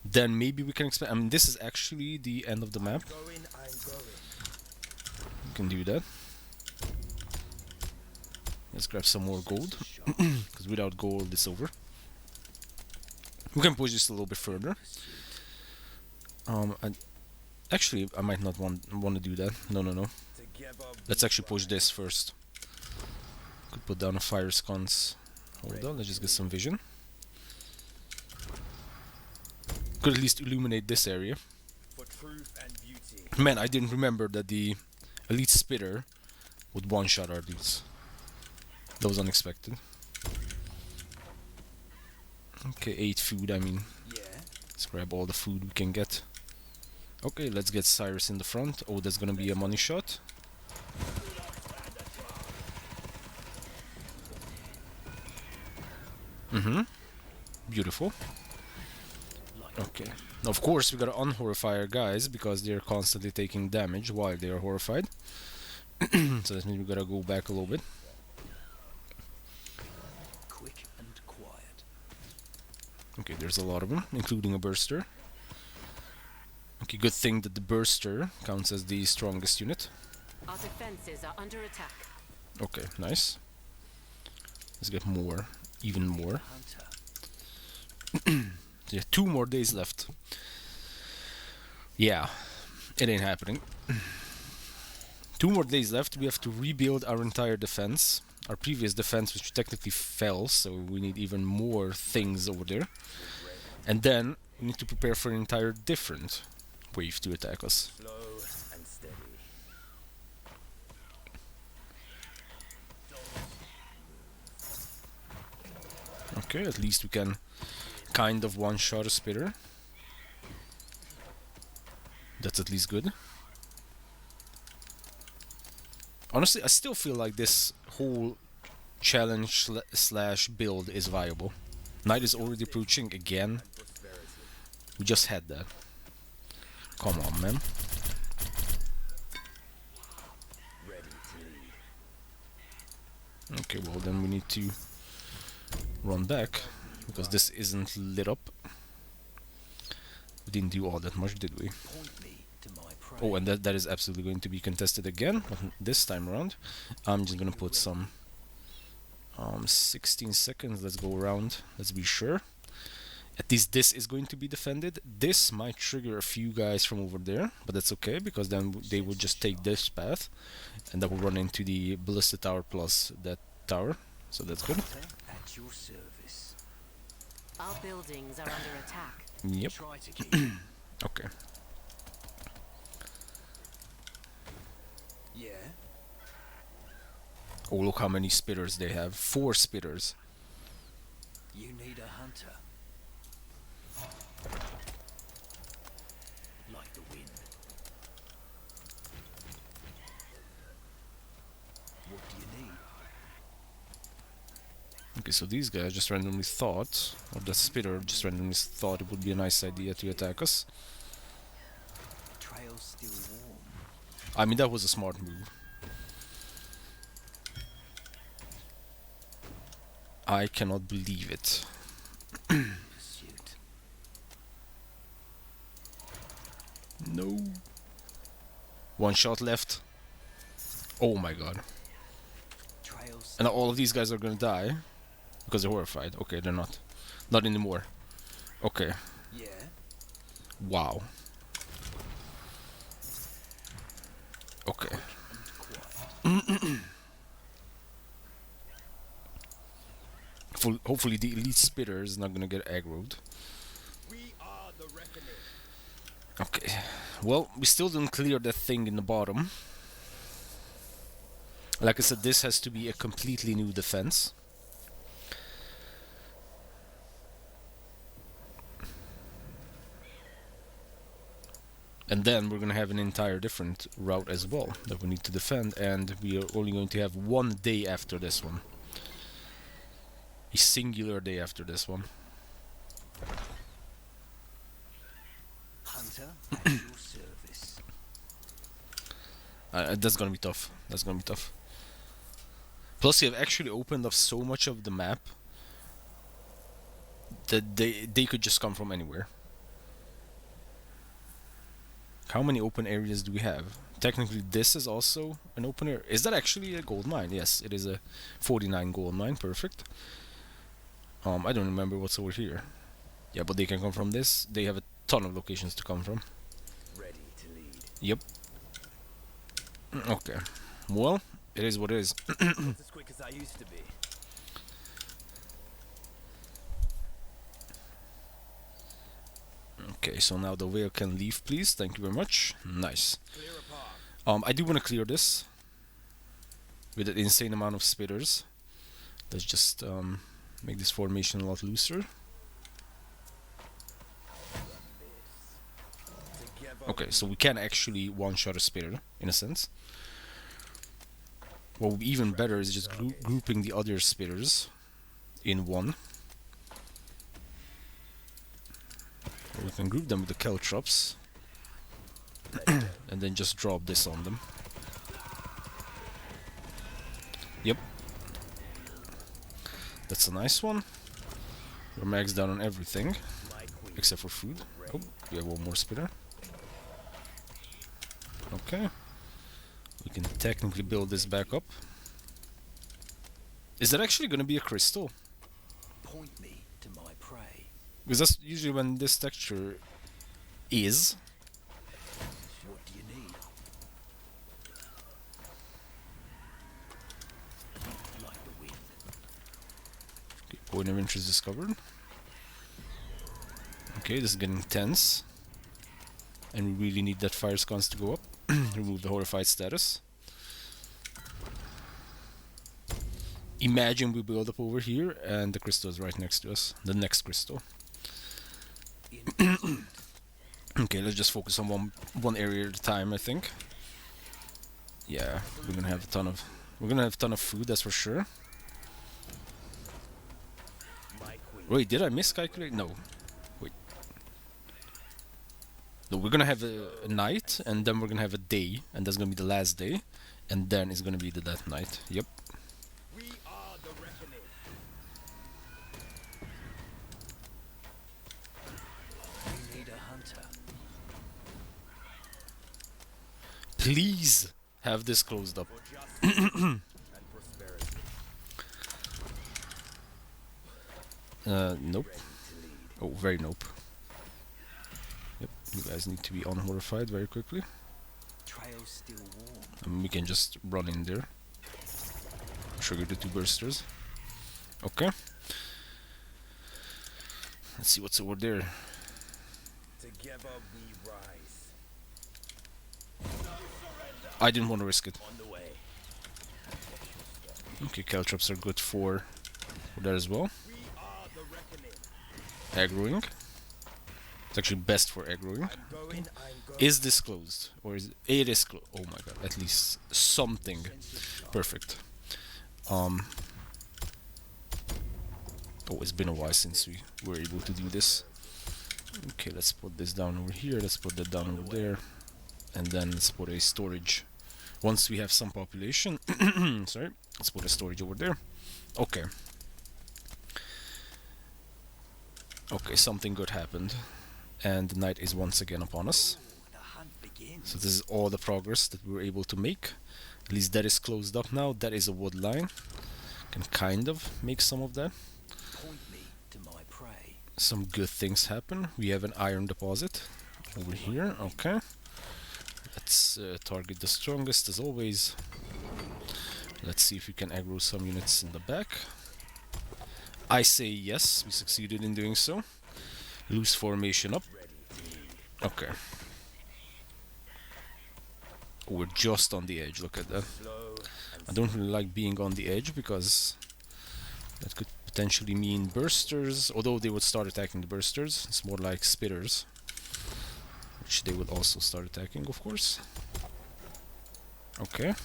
Then maybe we can expand. I mean, this is actually the end of the map. I'm going. We can do that. Let's grab some more gold. Because without gold, it's over. We can push this a little bit further. Actually, I might not want to do that. No. Together Let's actually push this first. Could put down a fire sconce. Hold on, let's just get some vision. Could at least illuminate this area. for truth and beauty. Man, I didn't remember that the elite spitter would one-shot our dudes. That was unexpected. Okay, 8 food, I mean, Yeah. let's grab all the food we can get. Okay, let's get Cyrus in the front. Oh, that's gonna be a money shot. Beautiful. Okay. Now, of course, we gotta unhorrify our guys because they're constantly taking damage while they are horrified. So that means we gotta go back a little bit. Quick and quiet. Okay, there's a lot of them, including a burster. Okay, good thing that the burster counts as the strongest unit. Our defenses are under attack. Okay, nice. Let's get more, even more. Hunter. Yeah, 2 more days left. Yeah, it ain't happening. 2 more days left. We have to rebuild our entire defense. Our previous defense, which technically fell, so we need even more things over there. And then we need to prepare for an entire different wave to attack us. Slow and steady. Okay, at least we can kind of one-shot a spitter. That's at least good. Honestly, I still feel like this whole challenge slash build is viable. Night is already approaching again. Prosperity. We just had that. Come on, man. Ready to lead. Okay, well then we need to run back because this isn't lit up. We didn't do all that much, did we? Point me to my prey. Oh, and that is absolutely going to be contested again, but this time around. I'm just gonna put some 16 seconds. Let's go around. Let's be sure. At least this is going to be defended. This might trigger a few guys from over there, but that's okay because then they would just take this path, and that will run into the ballista tower plus that tower. So that's good. Hunter at your service. Our buildings are under attack. Yep. Try to keep. Okay. Yeah. Oh, look how many spitters they have. 4 spitters. You need a hunter. Like the wind. What do you need? Okay, so these guys just randomly thought, or the spitter just randomly thought it would be a nice idea to attack us. The trail's still warm. I mean, that was a smart move. I cannot believe it. Pursuit. No. 1 shot left. Oh my god. Trails. And all of these guys are gonna die because they're horrified. Okay, they're not. Not anymore. Okay. Yeah. Wow. Okay. And quiet. Hopefully the elite spitter is not gonna get aggroed. We are the reckoning. Okay. Well, we still didn't clear that thing in the bottom. Like I said, this has to be a completely new defense. And then we're gonna have an entire different route as well that we need to defend, and we are only going to have one day after this one. A singular day after this one. Hunter at your service. That's gonna be tough. That's gonna be tough. Plus, you have actually opened up so much of the map that they could just come from anywhere. How many open areas do we have? Technically, this is also an open area. Is that actually a gold mine? Yes, it is a 49 gold mine. Perfect. I don't remember what's over here. Yeah, but they can come from this. They have a ton of locations to come from. Ready to lead. Yep. Okay. Well, it is what it is. Not as quick as I used to be. Okay, so now the whale can leave, please. Thank you very much. Nice. Clear a path. I do want to clear this with an insane amount of spitters. Let's just make this formation a lot looser. Together Okay, so we can actually one-shot a spitter, in a sense. What would be even better is just grouping the other spitters in one. Or we can group them with the caltrops and then just drop this on them. Yep. That's a nice one. We're maxed down on everything my queen. except for food. Oh, we have one more spitter. Okay. We can technically build this back up. Is that actually going to be a crystal? Point me to my prey. Because that's usually when this texture is. What do you need? Like the wind. Okay, point of interest discovered. Okay, this is getting tense. And we really need that fire sconce to go up. Remove the horrified status. Imagine we build up over here and the crystal is right next to us. The next crystal. In Okay, let's just focus on one area at a time, I think. Yeah, we're gonna have a ton of food, that's for sure. My queen. Wait, did I miscalculate? No. Wait. No, we're gonna have a night, and then we're gonna have a day, and that's gonna be the last day, and then it's gonna be the death night. Yep. We are the reckoning. you need a hunter. Please have this closed up. For justice and prosperity. Nope. Ready to lead. Oh, very nope. Yep, you guys need to be unhorrified very quickly. Trail's still warm. And we can just run in there. Trigger the two bursters. Okay. Let's see what's over there. Together we rise. I didn't want to risk it. On the way. Okay, caltrops are good for that as well. We are the reckoning. Aggroing. It's actually best for aggroing. I'm going. Is this closed? Or is it is closed? Oh my god, at least something. Perfect. Oh, it's been a while since we were able to do this. Okay, let's put this down over here, let's put that down over there. And then let's put a storage. Once we have some population, sorry, let's put a storage over there. Okay. Okay, something good happened. And the night is once again upon us. The hunt begins. So this is all the progress that we were able to make. At least that is closed up now. That is a wood line. Can kind of make some of that. Point me to my prey. Some good things happen. We have an iron deposit over here. Okay. Let's target the strongest as always. Let's see if we can aggro some units in the back. I say yes, we succeeded in doing so. Loose formation up. Okay. We're just on the edge, look at that. I don't really like being on the edge because that could potentially mean bursters, although they would start attacking the bursters. It's more like spitters, which they would also start attacking, of course. Okay.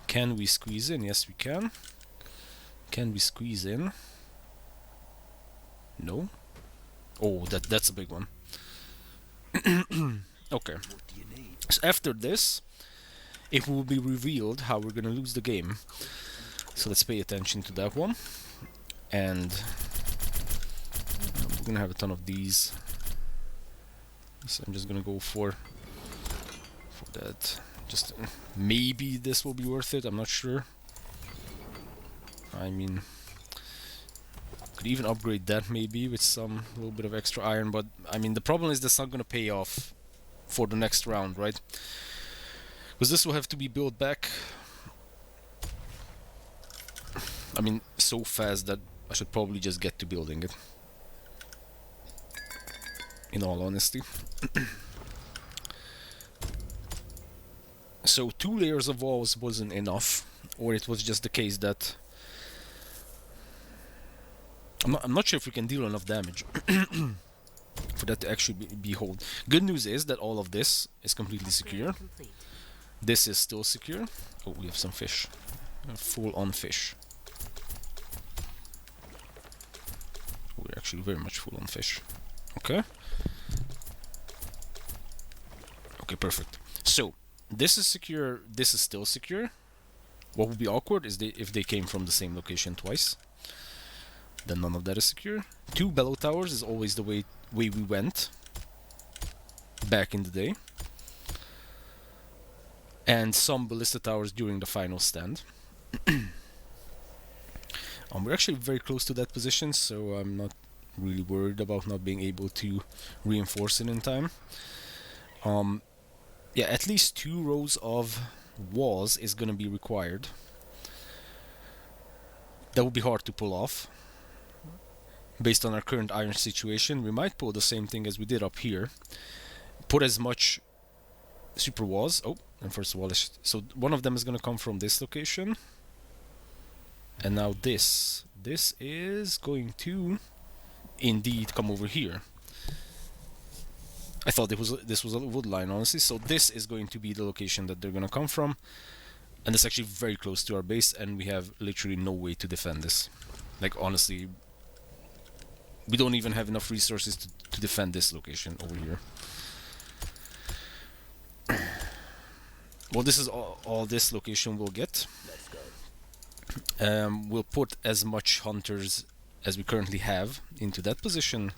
Can we squeeze in? Yes, we can. Can we squeeze in? No. Oh, that's a big one. Okay. What do you need? So after this, it will be revealed how we're gonna lose the game. So let's pay attention to that one. And we're gonna have a ton of these. So I'm just gonna go for that. Just maybe this will be worth it. I'm not sure. I mean, could even upgrade that maybe with some little bit of extra iron. But I mean, the problem is that's not gonna pay off for the next round, right? Because this will have to be built back. I mean, so fast that I should probably just get to building it. In all honesty. So 2 layers of walls wasn't enough, or it was just the case that I'm not sure if we can deal enough damage for that to actually be hold. Good news is that all of this is completely secure. This is still secure. Oh, we have some fish. Full on fish. We're actually very much full on fish. Okay. Okay, perfect. So, this is secure, this is still secure. What would be awkward is if they came from the same location twice. Then none of that is secure. 2 bellow towers is always the way we went back in the day. And some ballista towers during the final stand. We're actually very close to that position, so I'm not really worried about not being able to reinforce it in time. Yeah, at least 2 rows of walls is gonna be required. That would be hard to pull off. Based on our current iron situation, we might pull the same thing as we did up here. Put as much super walls. Oh, and first wall is... So one of them is gonna come from this location. And now this. This is going to indeed come over here. I thought this was a wood line, honestly. So this is going to be the location that they're gonna come from, and it's actually very close to our base, and we have literally no way to defend this. Like honestly, we don't even have enough resources to defend this location over here. Well, this is all this location will get. Let's go. We'll put as much hunters as we currently have into that position.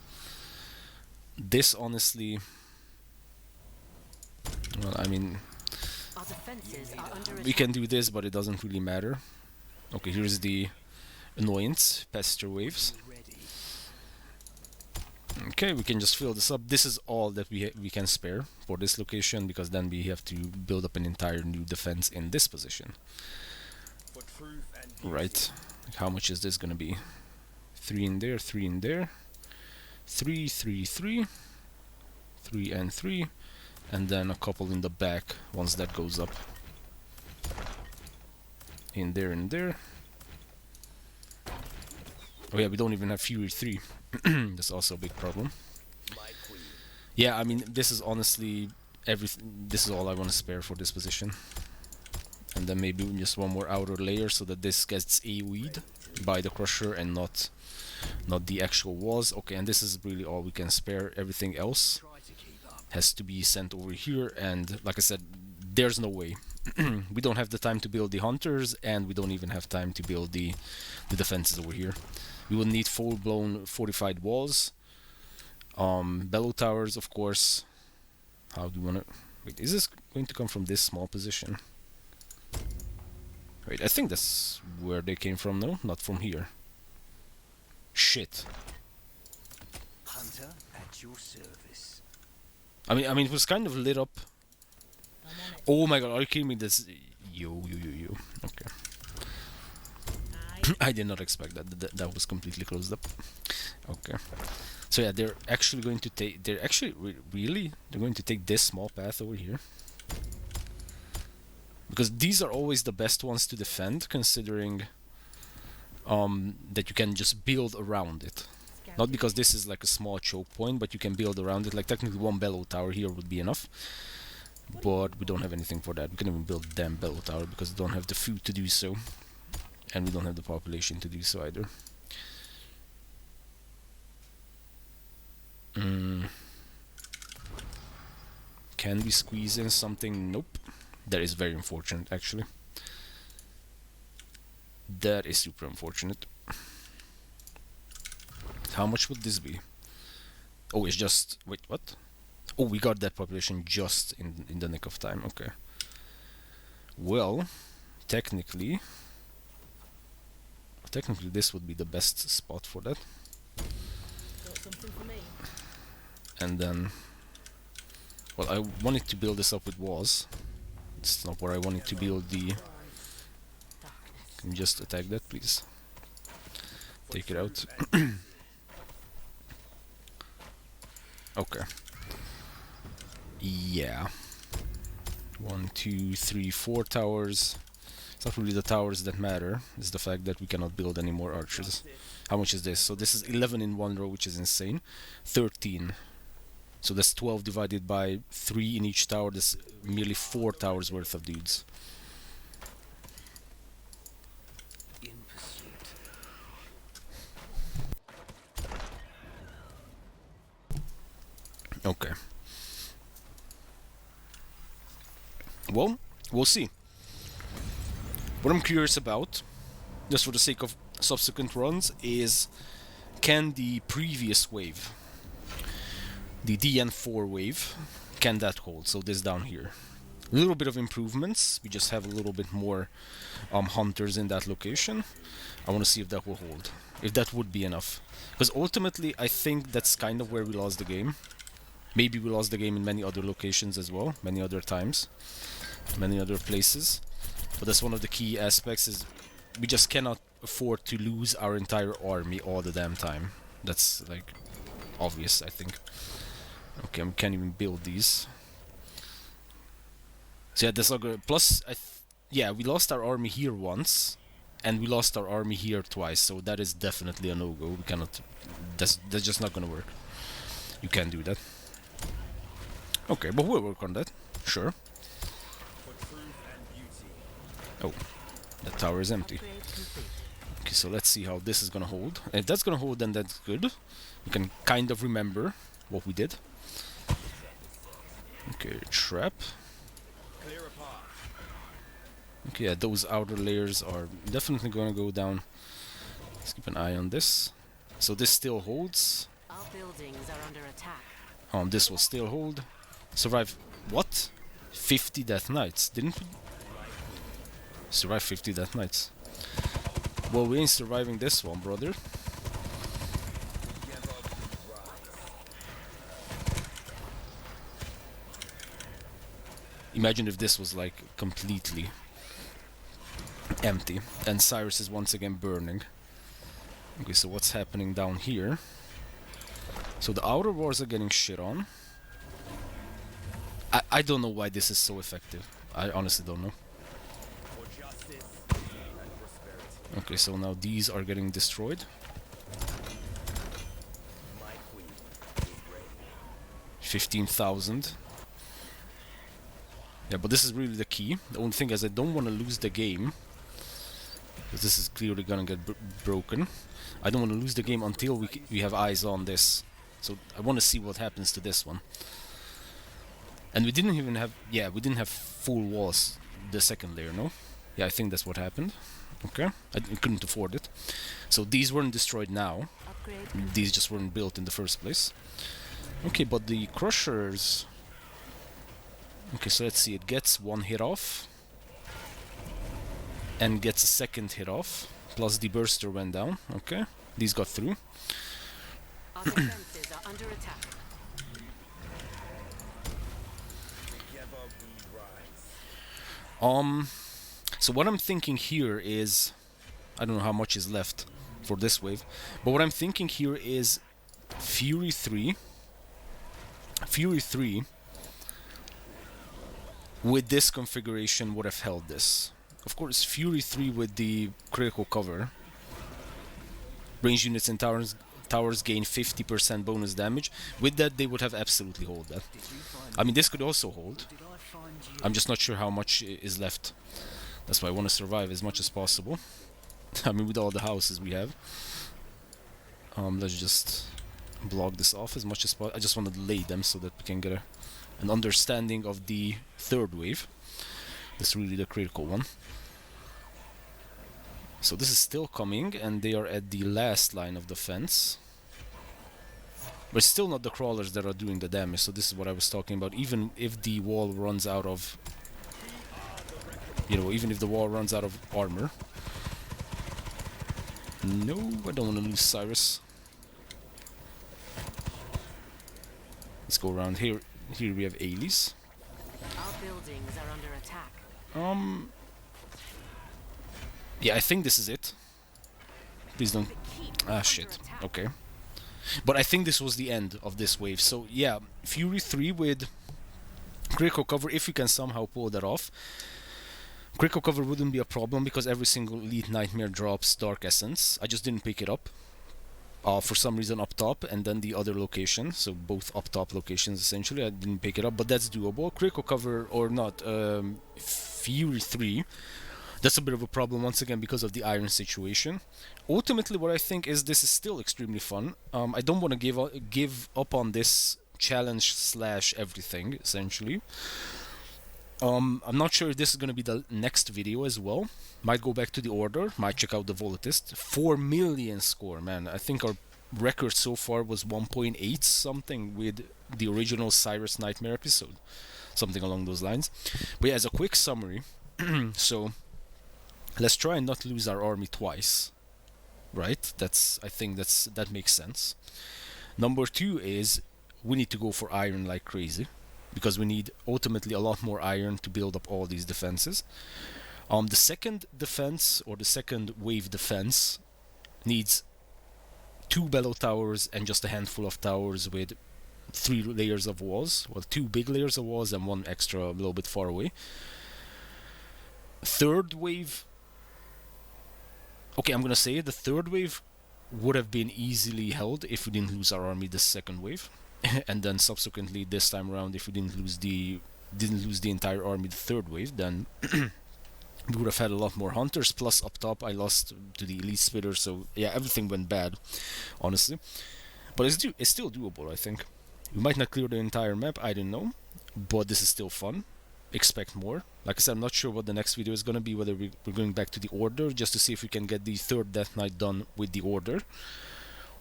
This honestly, well, I mean, Our defenses are under we can do this, but it doesn't really matter. Okay, here's the annoyance, pester waves. Ready. Okay, we can just fill this up. This is all that we can spare for this location, because then we have to build up an entire new defense in this position. For truth and beauty. Right, like how much is this gonna be? 3 in there, 3 in there, 3, 3, 3, 3 and 3, and then a couple in the back once that goes up. In there and there. Oh yeah, we don't even have Fury 3. That's also a big problem. My queen. Yeah, I mean, this is honestly everything. This is all I want to spare for this position. And then maybe just one more outer layer so that this gets AoE'd by the crusher and not the actual walls. Okay, and this is really all we can spare. Everything else Try to keep up. has to be sent over here, and like I said, there's no way. We don't have the time to build the hunters, and we don't even have time to build the defenses over here. We will need full-blown fortified walls, bellow towers, of course. How do you want to... Wait, is this going to come from this small position? Wait, I think that's where they came from, no? Not from here. Shit. Hunter at your service. I mean, it was kind of lit up. I'm on it. Oh my god, are you kidding me? This... Yo. Okay. I I did not expect that. That was completely closed up. Okay. So yeah, they're actually going to take... They're actually... really? They're going to take this small path over here? Because these are always the best ones to defend, considering... that you can just build around it. Not because this is like a small choke point, but you can build around it. Like technically one bellow tower here would be enough. But we don't have anything for that. We can even build a damn bellow tower because we don't have the food to do so. And we don't have the population to do so either. Can we squeeze in something? Nope. That is very unfortunate actually. That is super unfortunate. How much would this be? Oh, it's just... Wait, what? Oh, we got that population just in the nick of time. Okay. Well, technically this would be the best spot for that. got something for me. And then... Well, I wanted to build this up with walls. It's not where I wanted to build the... Can you just attack that, please? Take it out. Okay. Yeah. 1, 2, 3, 4 towers. It's not really the towers that matter. It's the fact that we cannot build any more archers. How much is this? So this is 11 in one row, which is insane. 13. So that's 12 divided by 3 in each tower. That's merely 4 towers worth of dudes. In pursuit. Okay. Well, we'll see. What I'm curious about, just for the sake of subsequent runs, is can the previous wave, the DN4 wave, can that hold? So this down here. A little bit of improvements. We just have a little bit more hunters in that location. I want to see if that will hold. If that would be enough. Because ultimately, I think that's kind of where we lost the game. Maybe we lost the game in many other locations as well, many other times, many other places. But that's one of the key aspects, is we just cannot afford to lose our entire army all the damn time. That's like obvious, I think. Okay, we can't even build these. So yeah, that's not good. Plus, yeah, we lost our army here once, and we lost our army here twice. So that is definitely a no-go. We cannot. That's just not gonna work. You can't do that. Okay, but we'll work on that. Sure. Oh, the tower is empty. Okay, so let's see how this is gonna hold. And if that's gonna hold, then that's good. We can kind of remember what we did. Okay, trap. Okay, yeah, those outer layers are definitely gonna go down. Let's keep an eye on this. So this still holds. Our buildings are under attack. This will still hold. Survive what? 50 death knights. Didn't we survive 50 death knights? Well, we ain't surviving this one, brother. Imagine if this was like completely empty and Cyrus is once again burning. Okay, so what's happening down here? So the outer wars are getting shit on. I don't know why this is so effective. I honestly don't know. Okay, so now these are getting destroyed. 15,000. Yeah, but this is really the key. The only thing is I don't want to lose the game, because this is clearly gonna get broken. I don't want to lose the game until we have eyes on this. So I want to see what happens to this one. And we didn't even have... Yeah, we didn't have full walls the second layer, no? Yeah, I think that's what happened. Okay, I couldn't afford it. So these weren't destroyed now. These just weren't built in the first place. Okay, but the crushers... Okay, so let's see, it gets one hit off. and gets a second hit off. Plus the burster went down. Okay, these got through. Our defenses are under attack. Together we rise. So what I'm thinking here is, I don't know how much is left for this wave, but what I'm thinking here is Fury 3 with this configuration would have held this. Of course, Fury 3 with the critical cover, range units and towers gain 50% bonus damage. With that, they would have absolutely hold that. Did you find I mean, this could also hold. Did I find you? I'm just not sure how much is left. That's why I want to survive as much as possible. I mean, with all the houses we have. Let's just block this off as much as possible. I just want to delay them so that we can get an understanding of the third wave. That's really the critical one. So this is still coming, and they are at the last line of defense. But it's still not the crawlers that are doing the damage, so this is what I was talking about. Even if the wall runs out of... even if the wall runs out of armor. No, I don't want to lose Cyrus. Let's go around here. Here we have Aelis. Our buildings are under attack. Yeah, I think this is it. Please don't... Ah, shit. Okay. But I think this was the end of this wave. So, yeah, Fury 3 with critical cover, if you can somehow pull that off. Critical cover wouldn't be a problem because every single Elite Nightmare drops Dark Essence. I just didn't pick it up. For some reason up top, and then the other location, so both up top locations essentially, I didn't pick it up, but that's doable. Critical cover or not, Fury 3, that's a bit of a problem once again because of the iron situation. Ultimately, what I think is this is still extremely fun. I don't want to give up on this challenge slash everything, essentially. I'm not sure if this is going to be the next video as well. Might go back to the order, might check out the Volatist. 4 million score, man. I think our record so far was 1.8 something with the original Cyrus Nightmare episode. Something along those lines. But yeah, as a quick summary, so let's try and not lose our army twice. Right? I think that makes sense. Number 2 is we need to go for iron like crazy, because we need ultimately a lot more iron to build up all these defenses. The second defense, or the second wave defense, needs 2 bellow towers and just a handful of towers with 3 layers of walls. Well, 2 big layers of walls and 1 extra a little bit far away. Third wave... Okay, I'm gonna say it. The third wave would have been easily held if we didn't lose our army this second wave. And then subsequently this time around, if we didn't lose the entire army the third wave, then we would have had a lot more hunters. Plus up top I lost to the elite spitter, so yeah, everything went bad, honestly. But it's still doable, I think. We might not clear the entire map, I don't know, but this is still fun. Expect more. Like I said, I'm not sure what the next video is gonna be, whether we're going back to the order just to see if we can get the third Death Knight done with the order,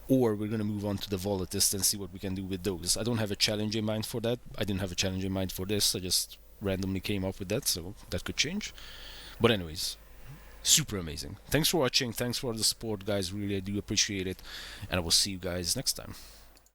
or we're going to move on to the Volatist and see what we can do with those. I don't have a challenge in mind for that. I didn't have a challenge in mind for this. I just randomly came up with that, so that could change. But anyways, super amazing. Thanks for watching. Thanks for the support, guys. Really, I do appreciate it. And I will see you guys next time.